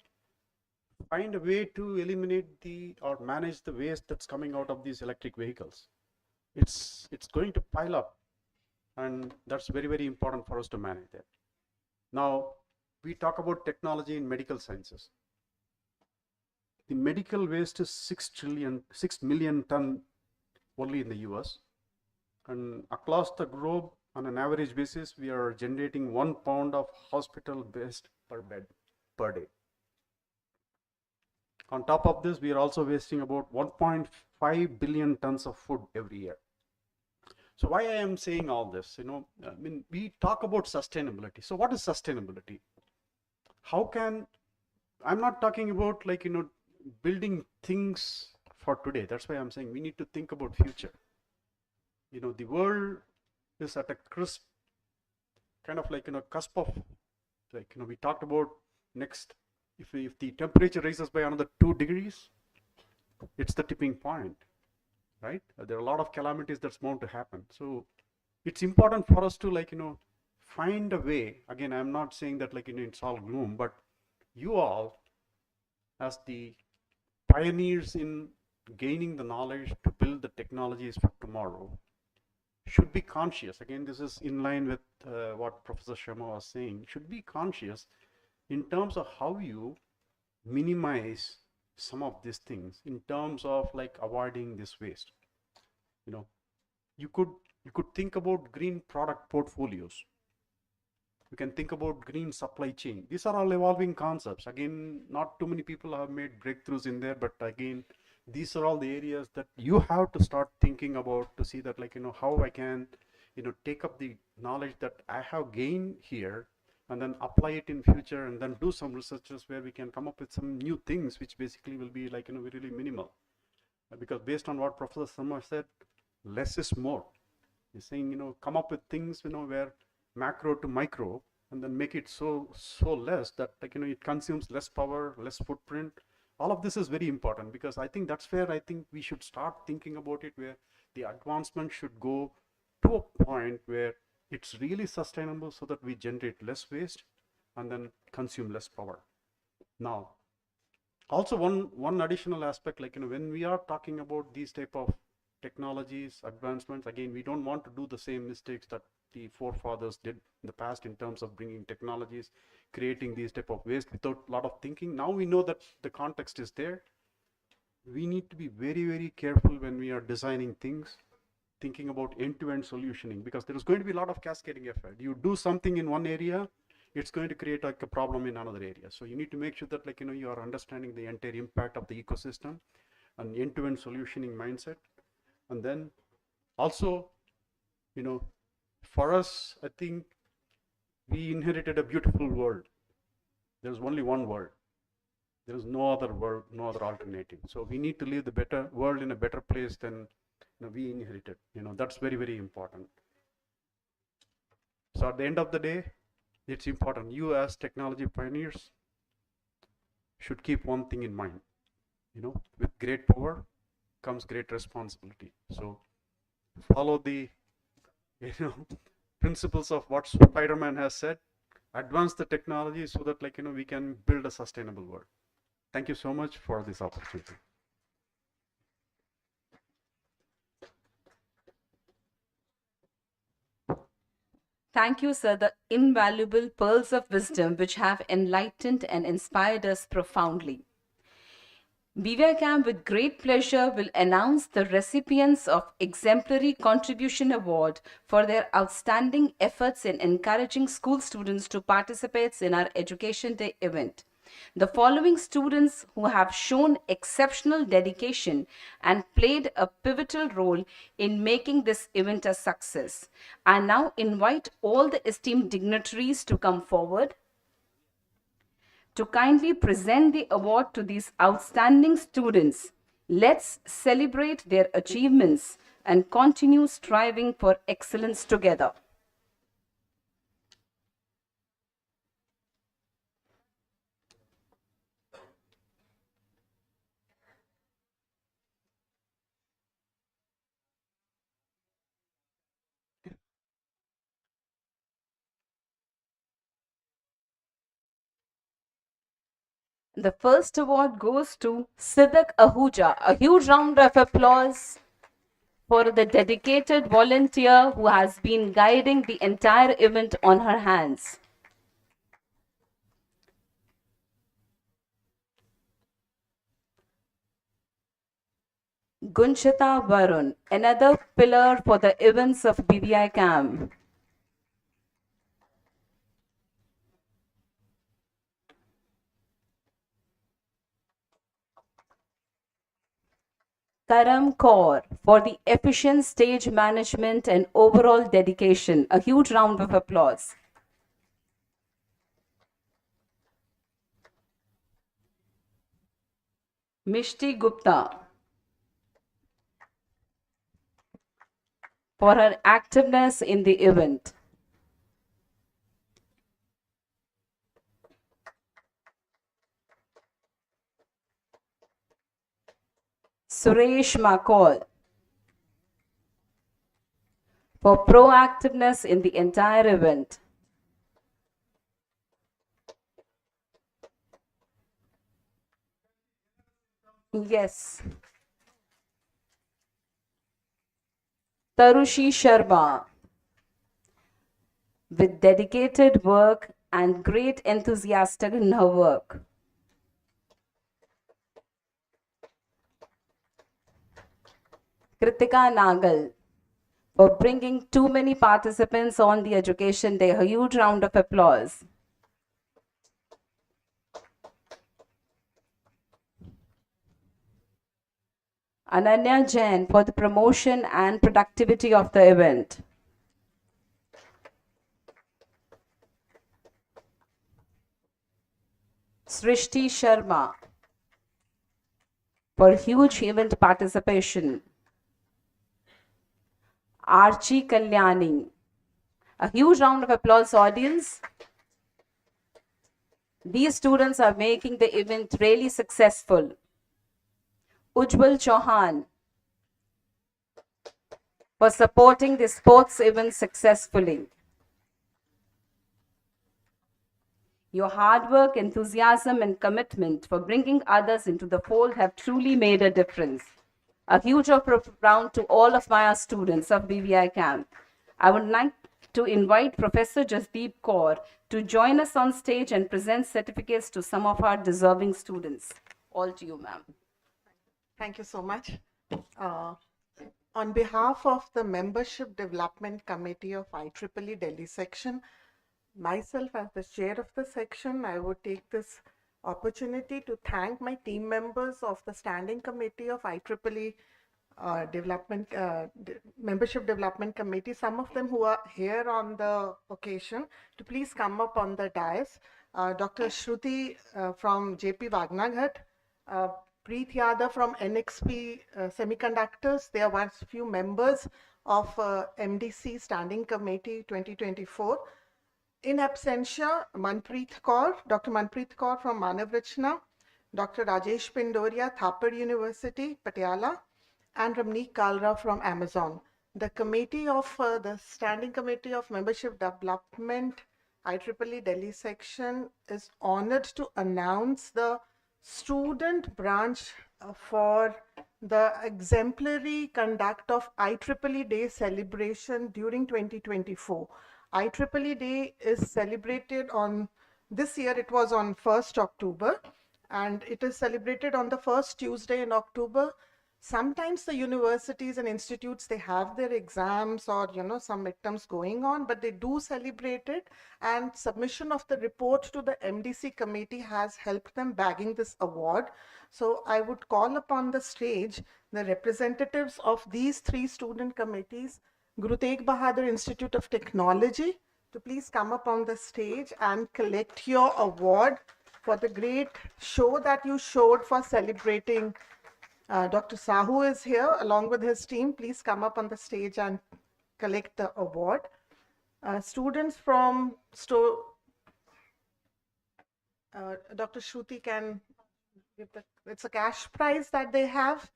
find a way to eliminate or manage the waste that's coming out of these electric vehicles? It's going to pile up, and that's very, very important for us to manage that. Now, we talk about technology in medical sciences. The medical waste is 6 million ton only in the US, and across the globe, on an average basis, we are generating 1 pound of hospital waste per bed per day. On top of this, we are also wasting about 1.5 billion tons of food every year. So why I am saying all this, we talk about sustainability. So what is sustainability? I'm not talking about, like, building things for today. That's why I'm saying we need to think about future. The world is at a crisp, kind of like, cusp of, like, we talked about next, if the temperature rises by another 2 degrees, it's the tipping point, right? There are a lot of calamities that's bound to happen. So it's important for us to, like, find a way. Again, I'm not saying that, like, it's all gloom, but you all, as the pioneers in gaining the knowledge to build the technologies for tomorrow, should be conscious. Again, this is in line with what Professor Sharma was saying. Should be conscious in terms of how you minimize some of these things in terms of, like, avoiding this waste. you could think about green product portfolios. You can think about green supply chain. These are all evolving concepts. Again, not too many people have made breakthroughs in there, but again, these are all the areas that you have to start thinking about to see that, like, how I can, take up the knowledge that I have gained here and then apply it in future, and then do some researches where we can come up with some new things, which basically will be like, really minimal. Because based on what Professor Sharma said, less is more. He's saying, come up with things, where macro to micro, and then make it so less that, like, it consumes less power, less footprint. All of this is very important, because I think that's where I think we should start thinking about it, where the advancement should go to a point where it's really sustainable, so that we generate less waste and then consume less power. Now, also one additional aspect, like, when we are talking about these type of technologies, advancements, again, we don't want to do the same mistakes that the forefathers did in the past in terms of bringing technologies, creating these type of waste without a lot of thinking. Now we know that the context is there. We need to be very, very careful when we are designing things, thinking about end-to-end solutioning, because there is going to be a lot of cascading effect. You do something in one area, it's going to create like a problem in another area. So you need to make sure that, like, you are understanding the entire impact of the ecosystem and end-to-end solutioning mindset. And then also, for us, I think we inherited a beautiful world. There's only one world. There is no other world, no other alternative. So we need to leave the better world in a better place than we inherited. That's very, very important. So at the end of the day, it's important. You as technology pioneers should keep one thing in mind. With great power comes great responsibility. So follow the principles of what Spider-Man has said. Advance the technology so that, like, we can build a sustainable world. Thank you so much for this opportunity. Thank you, sir, the invaluable pearls of wisdom which have enlightened and inspired us profoundly. BVICAM with great pleasure will announce the recipients of Exemplary Contribution Award for their outstanding efforts in encouraging school students to participate in our Education Day event. The following students who have shown exceptional dedication and played a pivotal role in making this event a success. I now invite all the esteemed dignitaries to come forward to kindly present the award to these outstanding students. Let's celebrate their achievements and continue striving for excellence together. The first award goes to Siddhak Ahuja. A huge round of applause for the dedicated volunteer who has been guiding the entire event on her hands. Gunchita Varun, another pillar for the events of BVICAM. Karam Kaur for the efficient stage management and overall dedication. A huge round of applause. Mishti Gupta for her activeness in the event. Suresh Makol for proactiveness in the entire event. Yes. Tarushi Sharma with dedicated work and great enthusiasm in her work. Kritika Nagal for bringing too many participants on the Education Day. A huge round of applause. Ananya Jain for the promotion and productivity of the event. Srishti Sharma for huge event participation. Archie Kalyani. A huge round of applause, audience. These students are making the event really successful. Ujjwal Chauhan for supporting the sports event successfully. Your hard work, enthusiasm, and commitment for bringing others into the fold have truly made a difference. A huge round to all of my students of BVICAM. I would like to invite Professor Jasdeep Kaur to join us on stage and present certificates to some of our deserving students. All to you, ma'am. Thank you so much. On behalf of the Membership Development Committee of IEEE Delhi section, myself as the chair of the section, I would take this opportunity to thank my team members of the Standing Committee of IEEE Membership Development Committee, some of them who are here on the occasion, to please come up on the dais. Dr. Shruti from JP Vagnaghat, Preet Yadav from NXP Semiconductors. They are one few members of MDC Standing Committee 2024. In absentia, Dr. Manpreet Kaur from Manav Rachna, Dr. Rajesh Pindoria, Thapar University, Patiala, and Ramneek Kalra from Amazon. The committee of the Standing Committee of Membership Development, IEEE Delhi section, is honored to announce the student branch for the exemplary conduct of IEEE Day celebration during 2024. IEEE Day is celebrated on, this year it was on 1st October, and it is celebrated on the first Tuesday in October. Sometimes the universities and institutes, they have their exams or some midterms going on, but they do celebrate it, and submission of the report to the MDC committee has helped them bagging this award. So I would call upon the stage the representatives of these three student committees, Guru Tegh Bahadur Institute of Technology, to please come up on the stage and collect your award for the great show that you showed for celebrating. Dr. Sahu is here along with his team. Please come up on the stage and collect the award. Students from Dr. Shruti can give it's a cash prize that they have.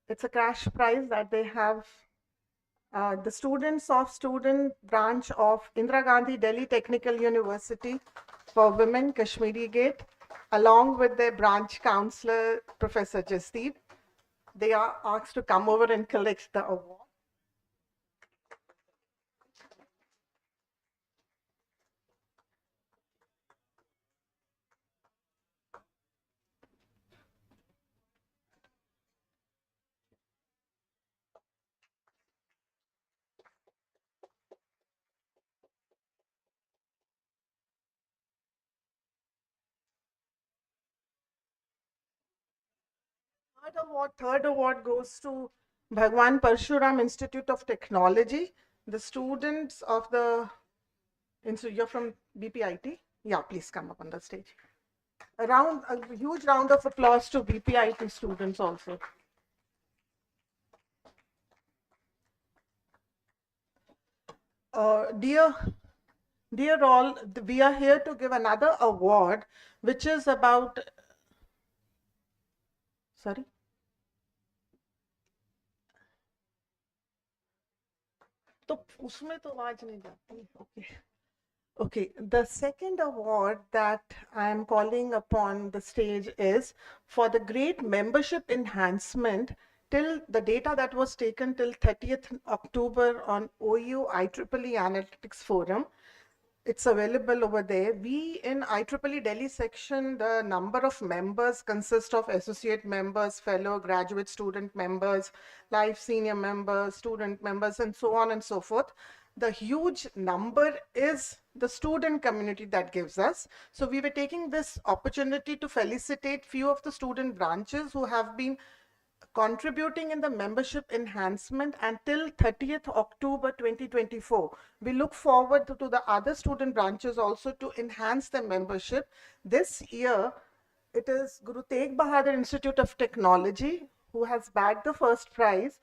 It's a cash prize that they have. The students of student branch of Indira Gandhi Delhi Technical University for Women, Kashmiri Gate, along with their branch counselor, Professor Jasdeep. They are asked to come over and collect the award. Third award goes to Bhagwan Parshuram Institute of Technology. The students of the institute, you're from BPIT? Yeah, please come up on the stage. A huge round of applause to BPIT students also. Dear all, we are here to give another award, which is about, sorry? Okay, the second award that I am calling upon the stage is for the great membership enhancement till the data that was taken till 30th October on OU IEEE Analytics Forum. It's available over there. We in IEEE Delhi section, the number of members consists of associate members, fellow graduate student members, life senior members, student members, and so on and so forth. The huge number is the student community that gives us. So we were taking this opportunity to felicitate few of the student branches who have been contributing in the membership enhancement until 30th October 2024. We look forward to the other student branches also to enhance their membership. This year, it is Guru Tegh Bahadur Institute of Technology who has bagged the first prize.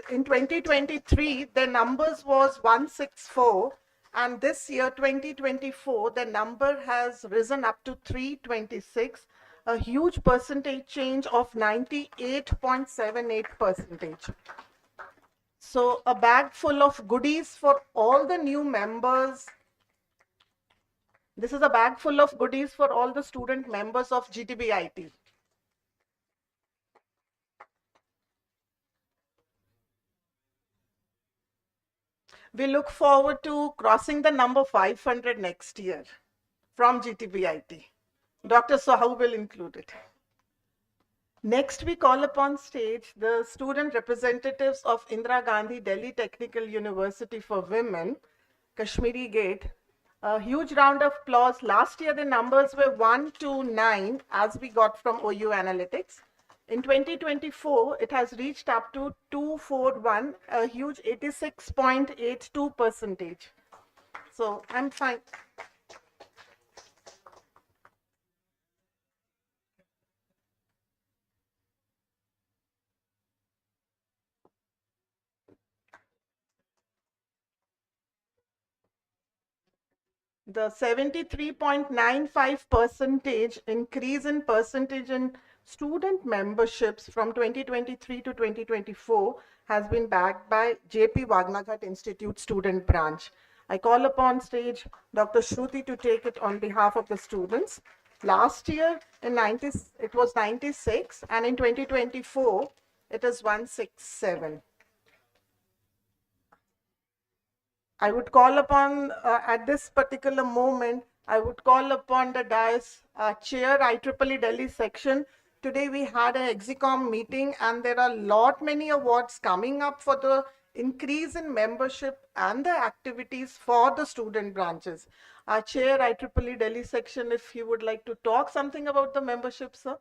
In 2023, their numbers was 164, and this year, 2024, the number has risen up to 326, a huge percentage change of 98.78%. So a bag full of goodies for all the new members. This is a bag full of goodies for all the student members of GTBIT. We look forward to crossing the number 500 next year from GTBIT. Dr. Sahau will include it. Next, we call upon stage the student representatives of Indira Gandhi Delhi Technical University for Women, Kashmiri Gate. A huge round of applause. Last year, the numbers were 129 as we got from OU Analytics. In 2024, it has reached up to 241, a huge 86.82%. So I'm fine. The 73.95% increase in percentage in student memberships from 2023 to 2024 has been backed by JP Vagnaghat Institute student branch. I call upon stage Dr. Shruti to take it on behalf of the students. Last year it was 96, and in 2024 it is 167. I would call upon, at this particular moment, I would call upon the dais chair IEEE Delhi section. Today we had an EXICOM meeting, and there are many awards coming up for the increase in membership and the activities for the student branches. Our chair IEEE Delhi section, if you would like to talk something about the membership, sir.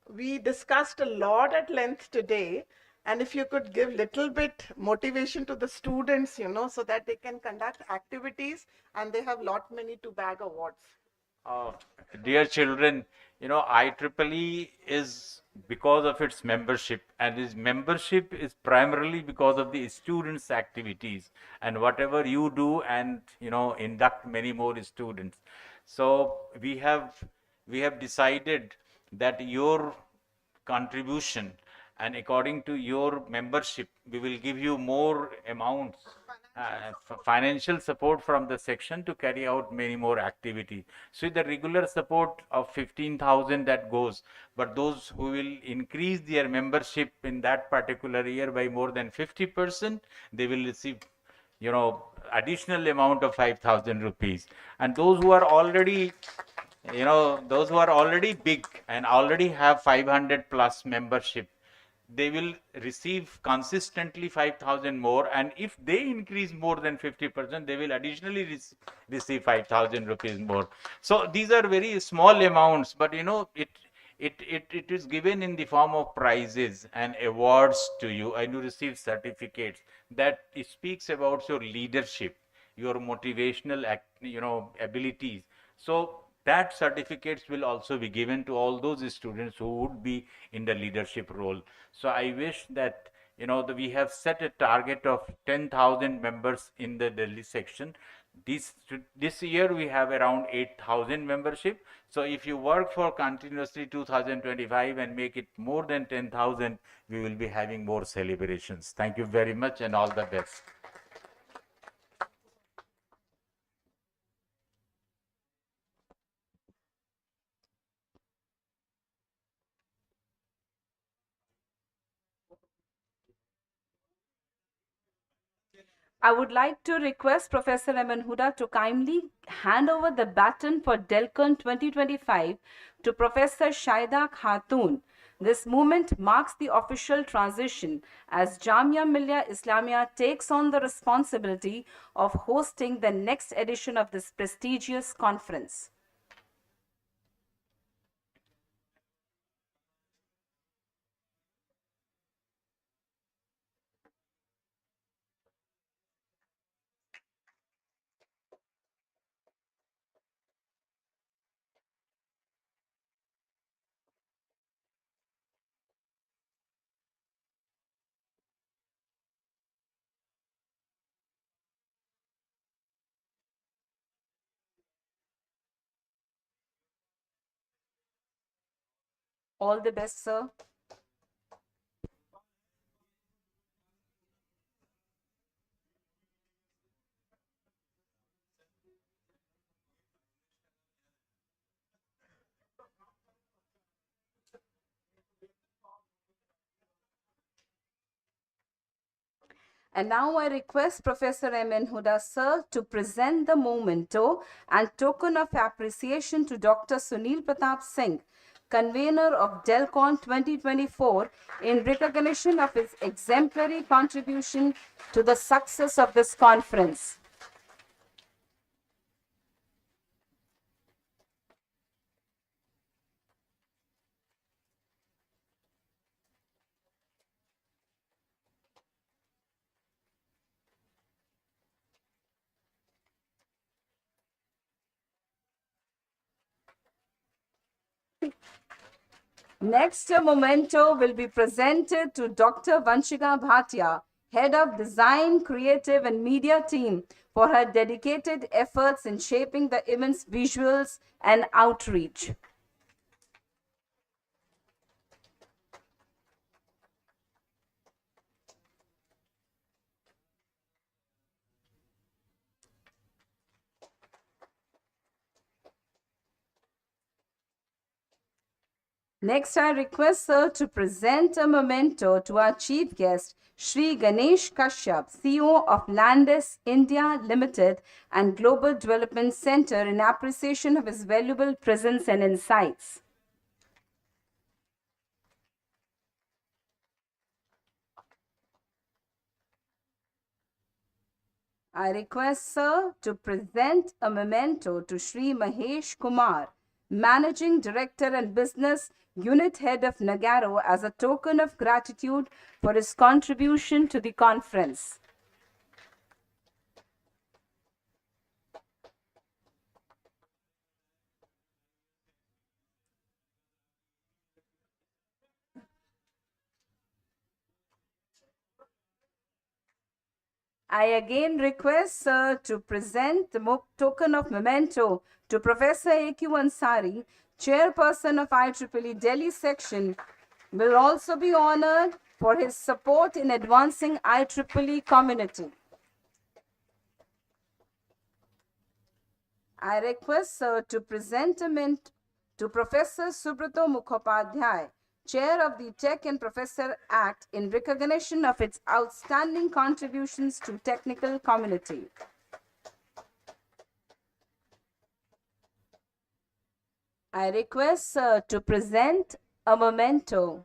We discussed a lot at length today, and if you could give little bit motivation to the students, so that they can conduct activities, and they have many to bag awards. Dear children, IEEE is because of its membership, and its membership is primarily because of the students' activities and whatever you do, and induct many more students. So we have decided that your contribution, and according to your membership, we will give you more amounts, financial support from the section to carry out many more activities. So the regular support of 15,000 that goes, but those who will increase their membership in that particular year by more than 50%, they will receive additional amount of 5,000 rupees. And those who are already big and already have 500 plus membership, they will receive consistently 5,000 more, and if they increase more than 50%, they will additionally receive 5,000 rupees more. So these are very small amounts, but it is given in the form of prizes and awards to you, and you receive certificates that speaks about your leadership, your motivational abilities. So that certificates will also be given to all those students who would be in the leadership role. So I wish that we have set a target of 10,000 members in the Delhi section. This year we have around 8,000 membership. So if you work for continuously 2025 and make it more than 10,000, we will be having more celebrations. Thank you very much, and all the best. I would like to request Professor Emin Huda to kindly hand over the baton for DELCON 2025 to Professor Shaida Khatun. This moment marks the official transition as Jamia Millia Islamia takes on the responsibility of hosting the next edition of this prestigious conference. All the best, sir. And now I request Professor Emin Huda sir to present the memento and token of appreciation to Dr. Sunil Pratap Singh, convener of DELCON 2024, in recognition of his exemplary contribution to the success of this conference. Next, a memento will be presented to Dr. Vanshika Bhatia, Head of Design, Creative and Media Team, for her dedicated efforts in shaping the event's visuals and outreach. Next, I request sir to present a memento to our chief guest, Shri Ganesh Kashyap, CEO of Landis India Limited and Global Development Center, in appreciation of his valuable presence and insights. I request sir to present a memento to Shri Mahesh Kumar, Managing Director and Business Unit Head of Nagaro, as a token of gratitude for his contribution to the conference. I again request sir to present the token of memento to Professor A.Q. Ansari, Chairperson of IEEE Delhi Section, will also be honored for his support in advancing IEEE community. I request sir to present a mint to Professor Subrato Mukhopadhyay, Chair of the Tech and Professor Act, in recognition of its outstanding contributions to technical community. I request sir to present a memento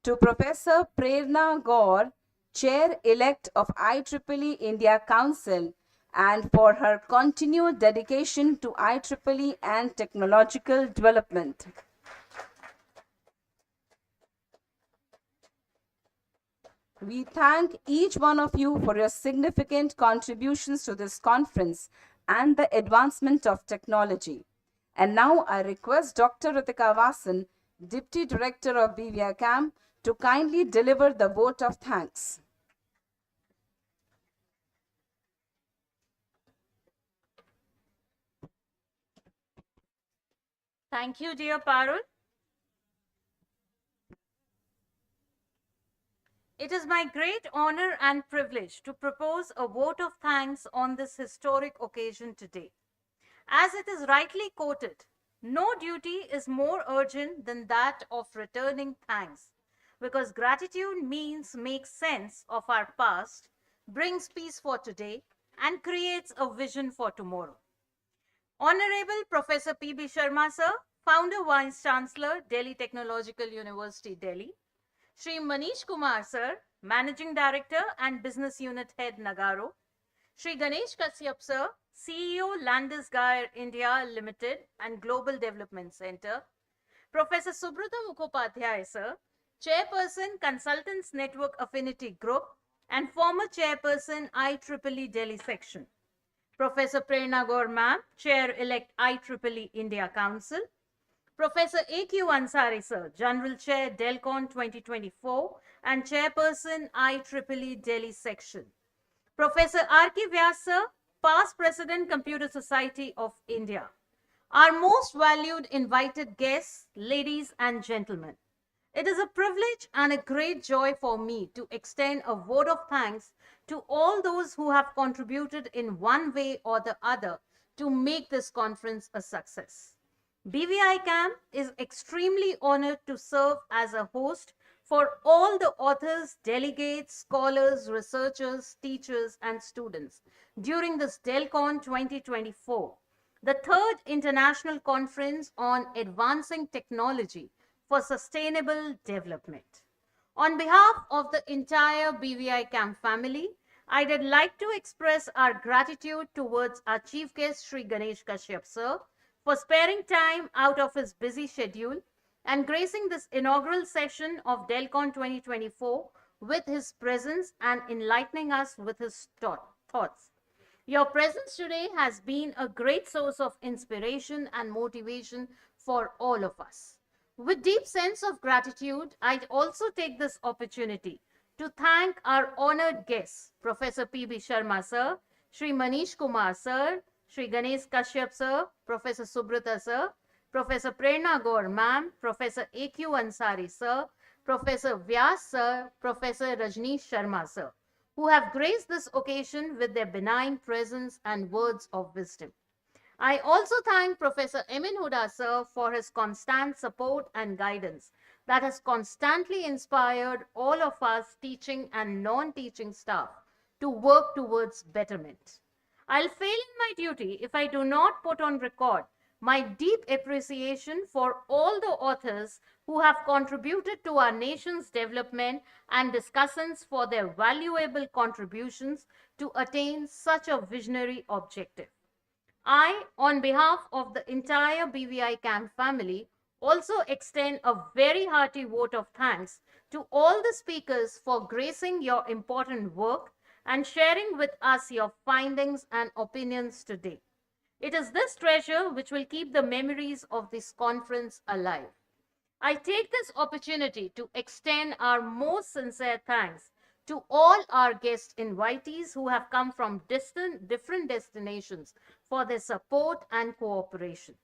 to Professor Prerna Gaur, Chair-elect of IEEE India Council, and for her continued dedication to IEEE and technological development. We thank each one of you for your significant contributions to this conference and the advancement of technology. And now I request Dr. Ritika Vasan, Deputy Director of BVICAM, to kindly deliver the vote of thanks. Thank you, dear Parul. It is my great honor and privilege to propose a vote of thanks on this historic occasion today. As it is rightly quoted, no duty is more urgent than that of returning thanks, because gratitude means make sense of our past, brings peace for today, and creates a vision for tomorrow. Honorable Professor P.B. Sharma sir, Founder Vice Chancellor, Delhi Technological University, Delhi. Shri Manish Kumar sir, Managing Director and Business Unit Head, Nagaro. Shri Ganesh Kashyap sir, CEO, Landis+Gyr India Limited and Global Development Center. Professor Subrata Mukhopadhyay sir, Chairperson, Consultants Network Affinity Group and former Chairperson, IEEE Delhi Section. Professor Prerna Gaur ma'am, Chair-elect IEEE India Council. Professor A.Q. Ansari sir, General Chair, DELCON 2024 and Chairperson, IEEE Delhi Section. Professor R.K. Vyas sir, past President, Computer Society of India. Our most valued invited guests, ladies and gentlemen. It is a privilege and a great joy for me to extend a vote of thanks to all those who have contributed in one way or the other to make this conference a success. BVICAM is extremely honored to serve as a host for all the authors, delegates, scholars, researchers, teachers, and students during this DELCON 2024, the third international conference on advancing technology for sustainable development. On behalf of the entire BVICAM family, I would like to express our gratitude towards our chief guest, Shri Ganesh Kashyap sir, for sparing time out of his busy schedule and gracing this inaugural session of DELCON 2024 with his presence and enlightening us with his thoughts. Your presence today has been a great source of inspiration and motivation for all of us. With deep sense of gratitude, I'd also take this opportunity to thank our honored guests, Professor P.B. Sharma sir, Shri Manish Kumar sir, Shri Ganesh Kashyap sir, Professor Subrata sir, Professor Prerna Gaur ma'am, Professor A.Q. Ansari sir, Professor Vyas sir, Professor Rajneesh Sharma sir, who have graced this occasion with their benign presence and words of wisdom. I also thank Professor Emin Huda sir for his constant support and guidance that has constantly inspired all of us teaching and non-teaching staff to work towards betterment. I'll fail in my duty if I do not put on record my deep appreciation for all the authors who have contributed to our nation's development and discussants for their valuable contributions to attain such a visionary objective. I, on behalf of the entire BVICAM family, also extend a very hearty vote of thanks to all the speakers for gracing your important work and sharing with us your findings and opinions today. It is this treasure which will keep the memories of this conference alive. I take this opportunity to extend our most sincere thanks to all our guest invitees who have come from different destinations for their support and cooperation.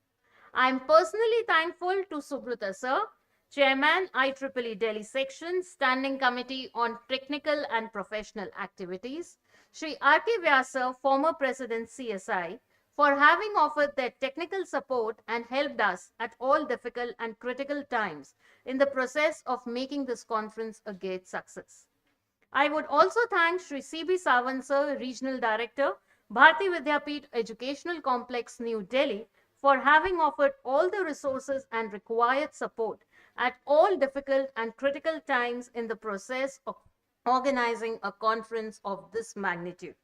I am personally thankful to Subrata sir, Chairman, IEEE Delhi Section, Standing Committee on Technical and Professional Activities, Shri R.K. Vyas sir, former President CSI, for having offered their technical support and helped us at all difficult and critical times in the process of making this conference a great success. I would also thank Shri C.B. Sawant sir, Regional Director, Bharati Vidyapeeth Educational Complex, New Delhi, for having offered all the resources and required support at all difficult and critical times in the process of organizing a conference of this magnitude.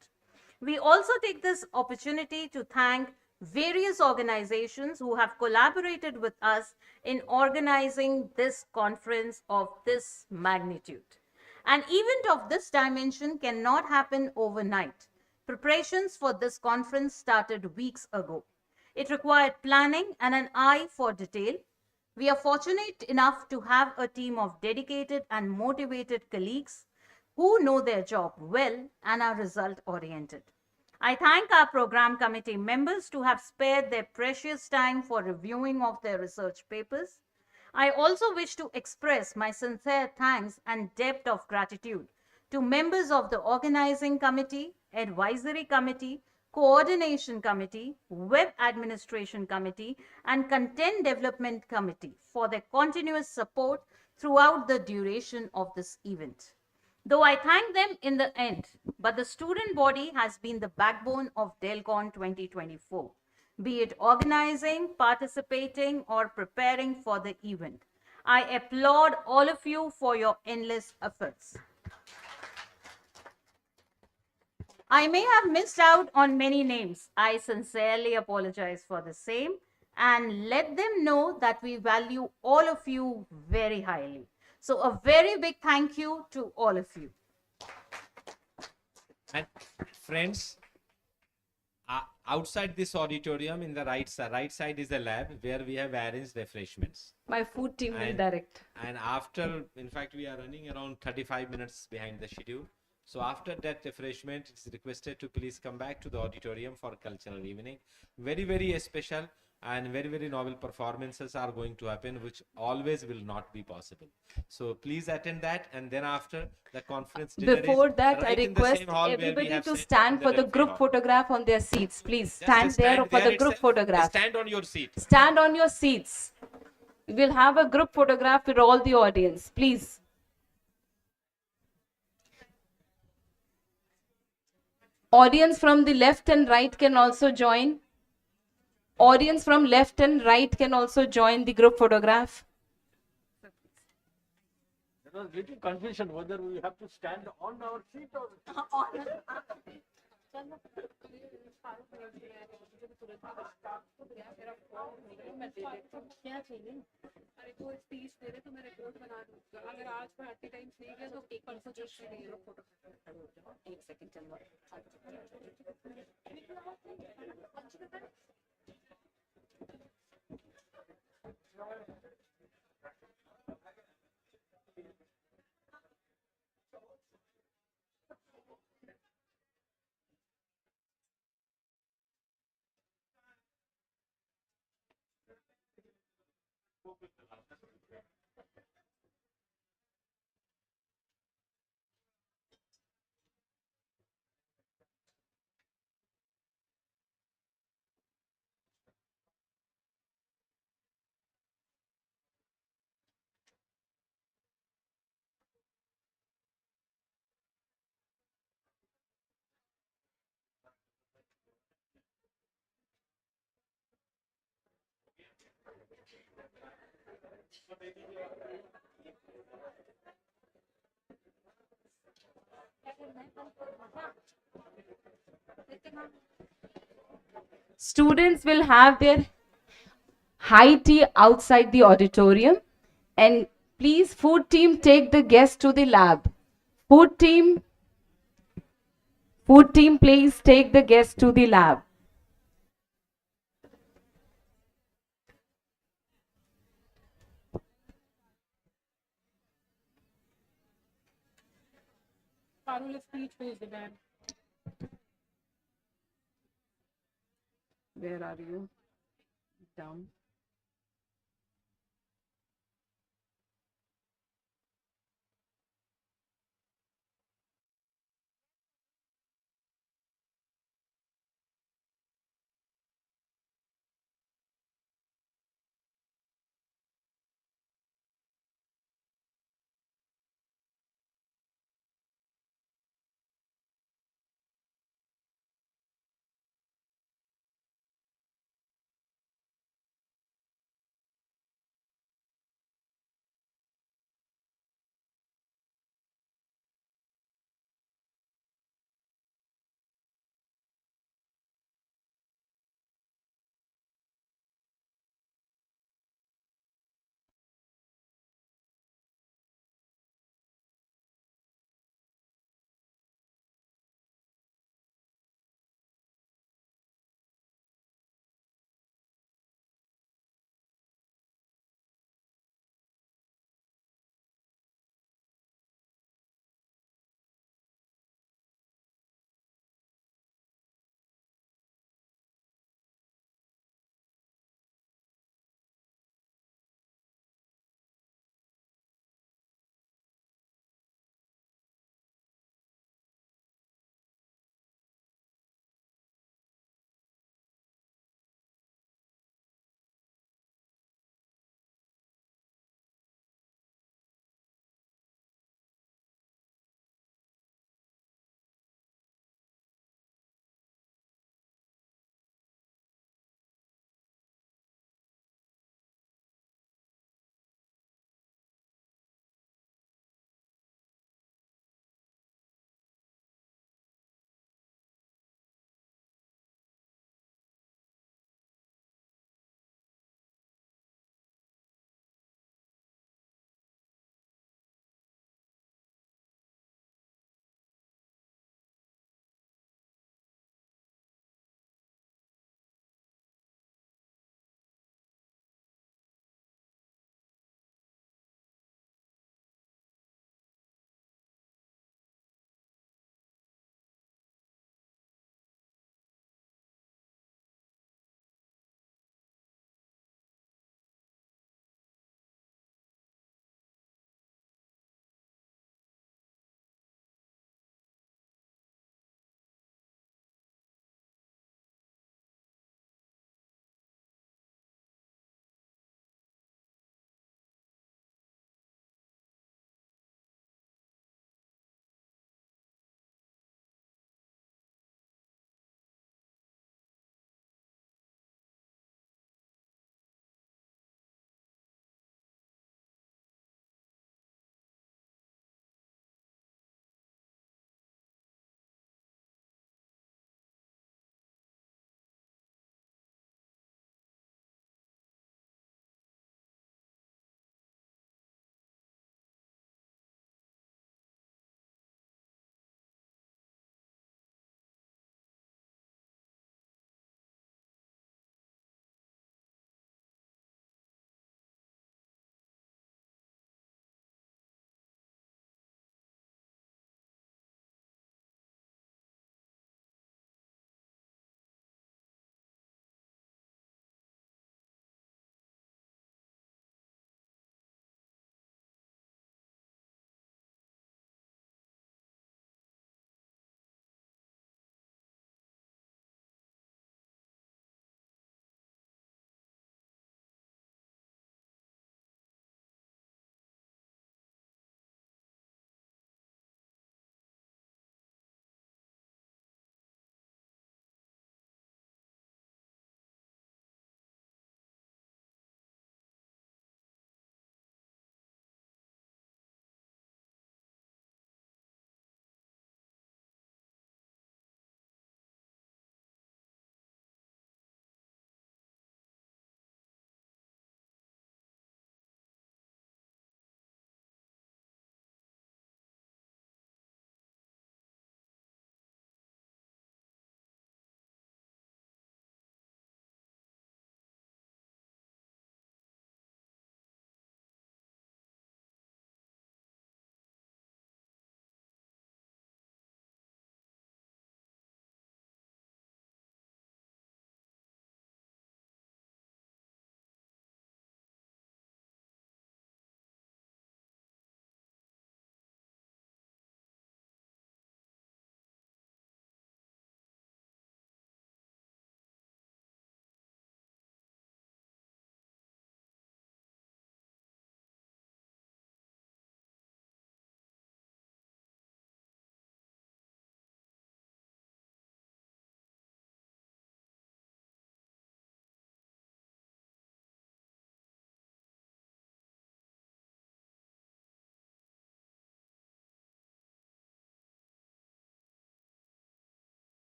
We also take this opportunity to thank various organizations who have collaborated with us in organizing this conference of this magnitude. An event of this dimension cannot happen overnight. Preparations for this conference started weeks ago. It required planning and an eye for detail. We are fortunate enough to have a team of dedicated and motivated colleagues who know their job well and are result-oriented. I thank our program committee members to have spared their precious time for reviewing of their research papers. I also wish to express my sincere thanks and depth of gratitude to members of the organizing committee, advisory committee, coordination committee, web administration committee, and content development committee for their continuous support throughout the duration of this event. though I thank them in the end. But the student body has been the backbone of DELCON 2024, be it organizing, participating, or preparing for the event. I applaud all of you for your endless efforts. I may have missed out on many names. I sincerely apologize for the same and let them know that we value all of you very highly. So, a very big thank you to all of you. And friends, outside this auditorium in the right side is a lab where we have arranged refreshments. My food team will And- direct. And after, in fact, we are running around 35 minutes behind the schedule. So after that refreshment, it's requested to please come back to the auditorium for cultural evening. Very, very special and very, very novel performances are going to happen, which always will not be possible. So please attend that. And then after the conference dinner Before is that, right I in the request same hall where we everybody have to sat stand in for the Delphi group hall. photograph on their seats. Please Just stand there for the group itself. photograph. Stand on your seat. Stand on your seats. We will have a group photograph with all the audience. Please. Audience from the left and right can also join. Audience from left and right can also join the group photograph. There was little confusion whether we have to stand on our seat or अरे तो speech दे रहे तो मैं report बना दूंगा अगर आज भारतीय टाइम्स नहीं गया तो एक कॉन्वर्सेशन नहीं है फोटो एक सेकंड चलो Students will have their high tea outside the auditorium. And please, food team, take the guests to the lab. Food team, please take the guests to the lab. Parul speech भेज दे ma'am Where are you? Down.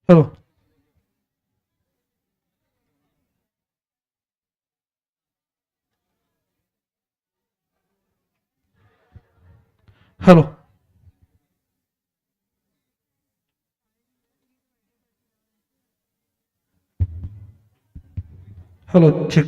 Hello. Hello. Hello. Check.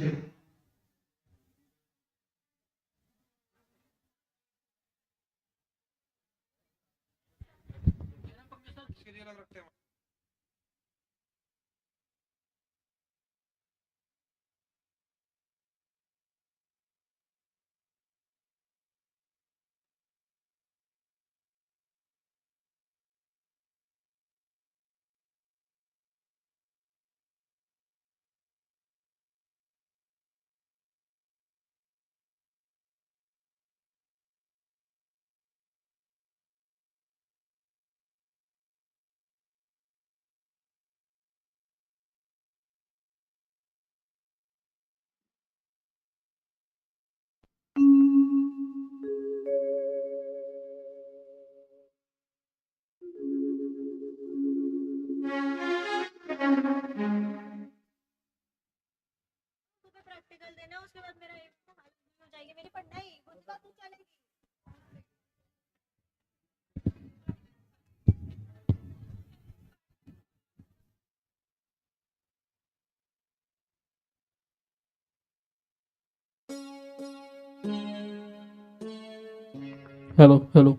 Practical देना उसके बाद मेरा हो जाएगी मेरी पढ़ाई उसके बाद तू चलेगी Hello. Hello.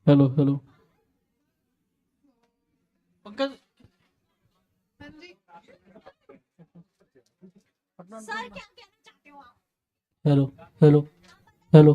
Hello. Hello. Pankaj sir क्या कहना चाहते हो आप Hello. Hello. Hello.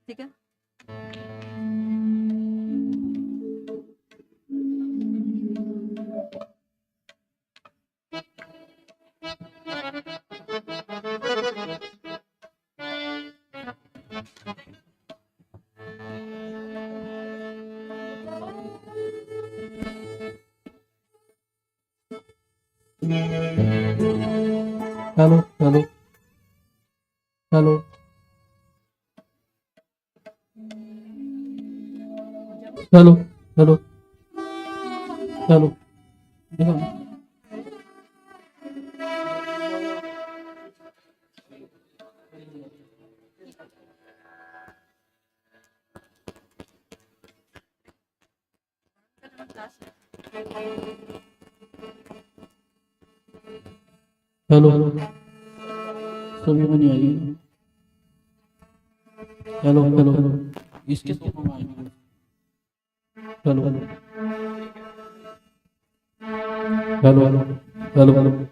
ठीक है Hello. Hello. Hello. Hello. Hello. Hello. Hello. Hello सभी में नहीं आई हेलो हेलो हेलो इसके तो हम आएंगे hello hello hello hello hello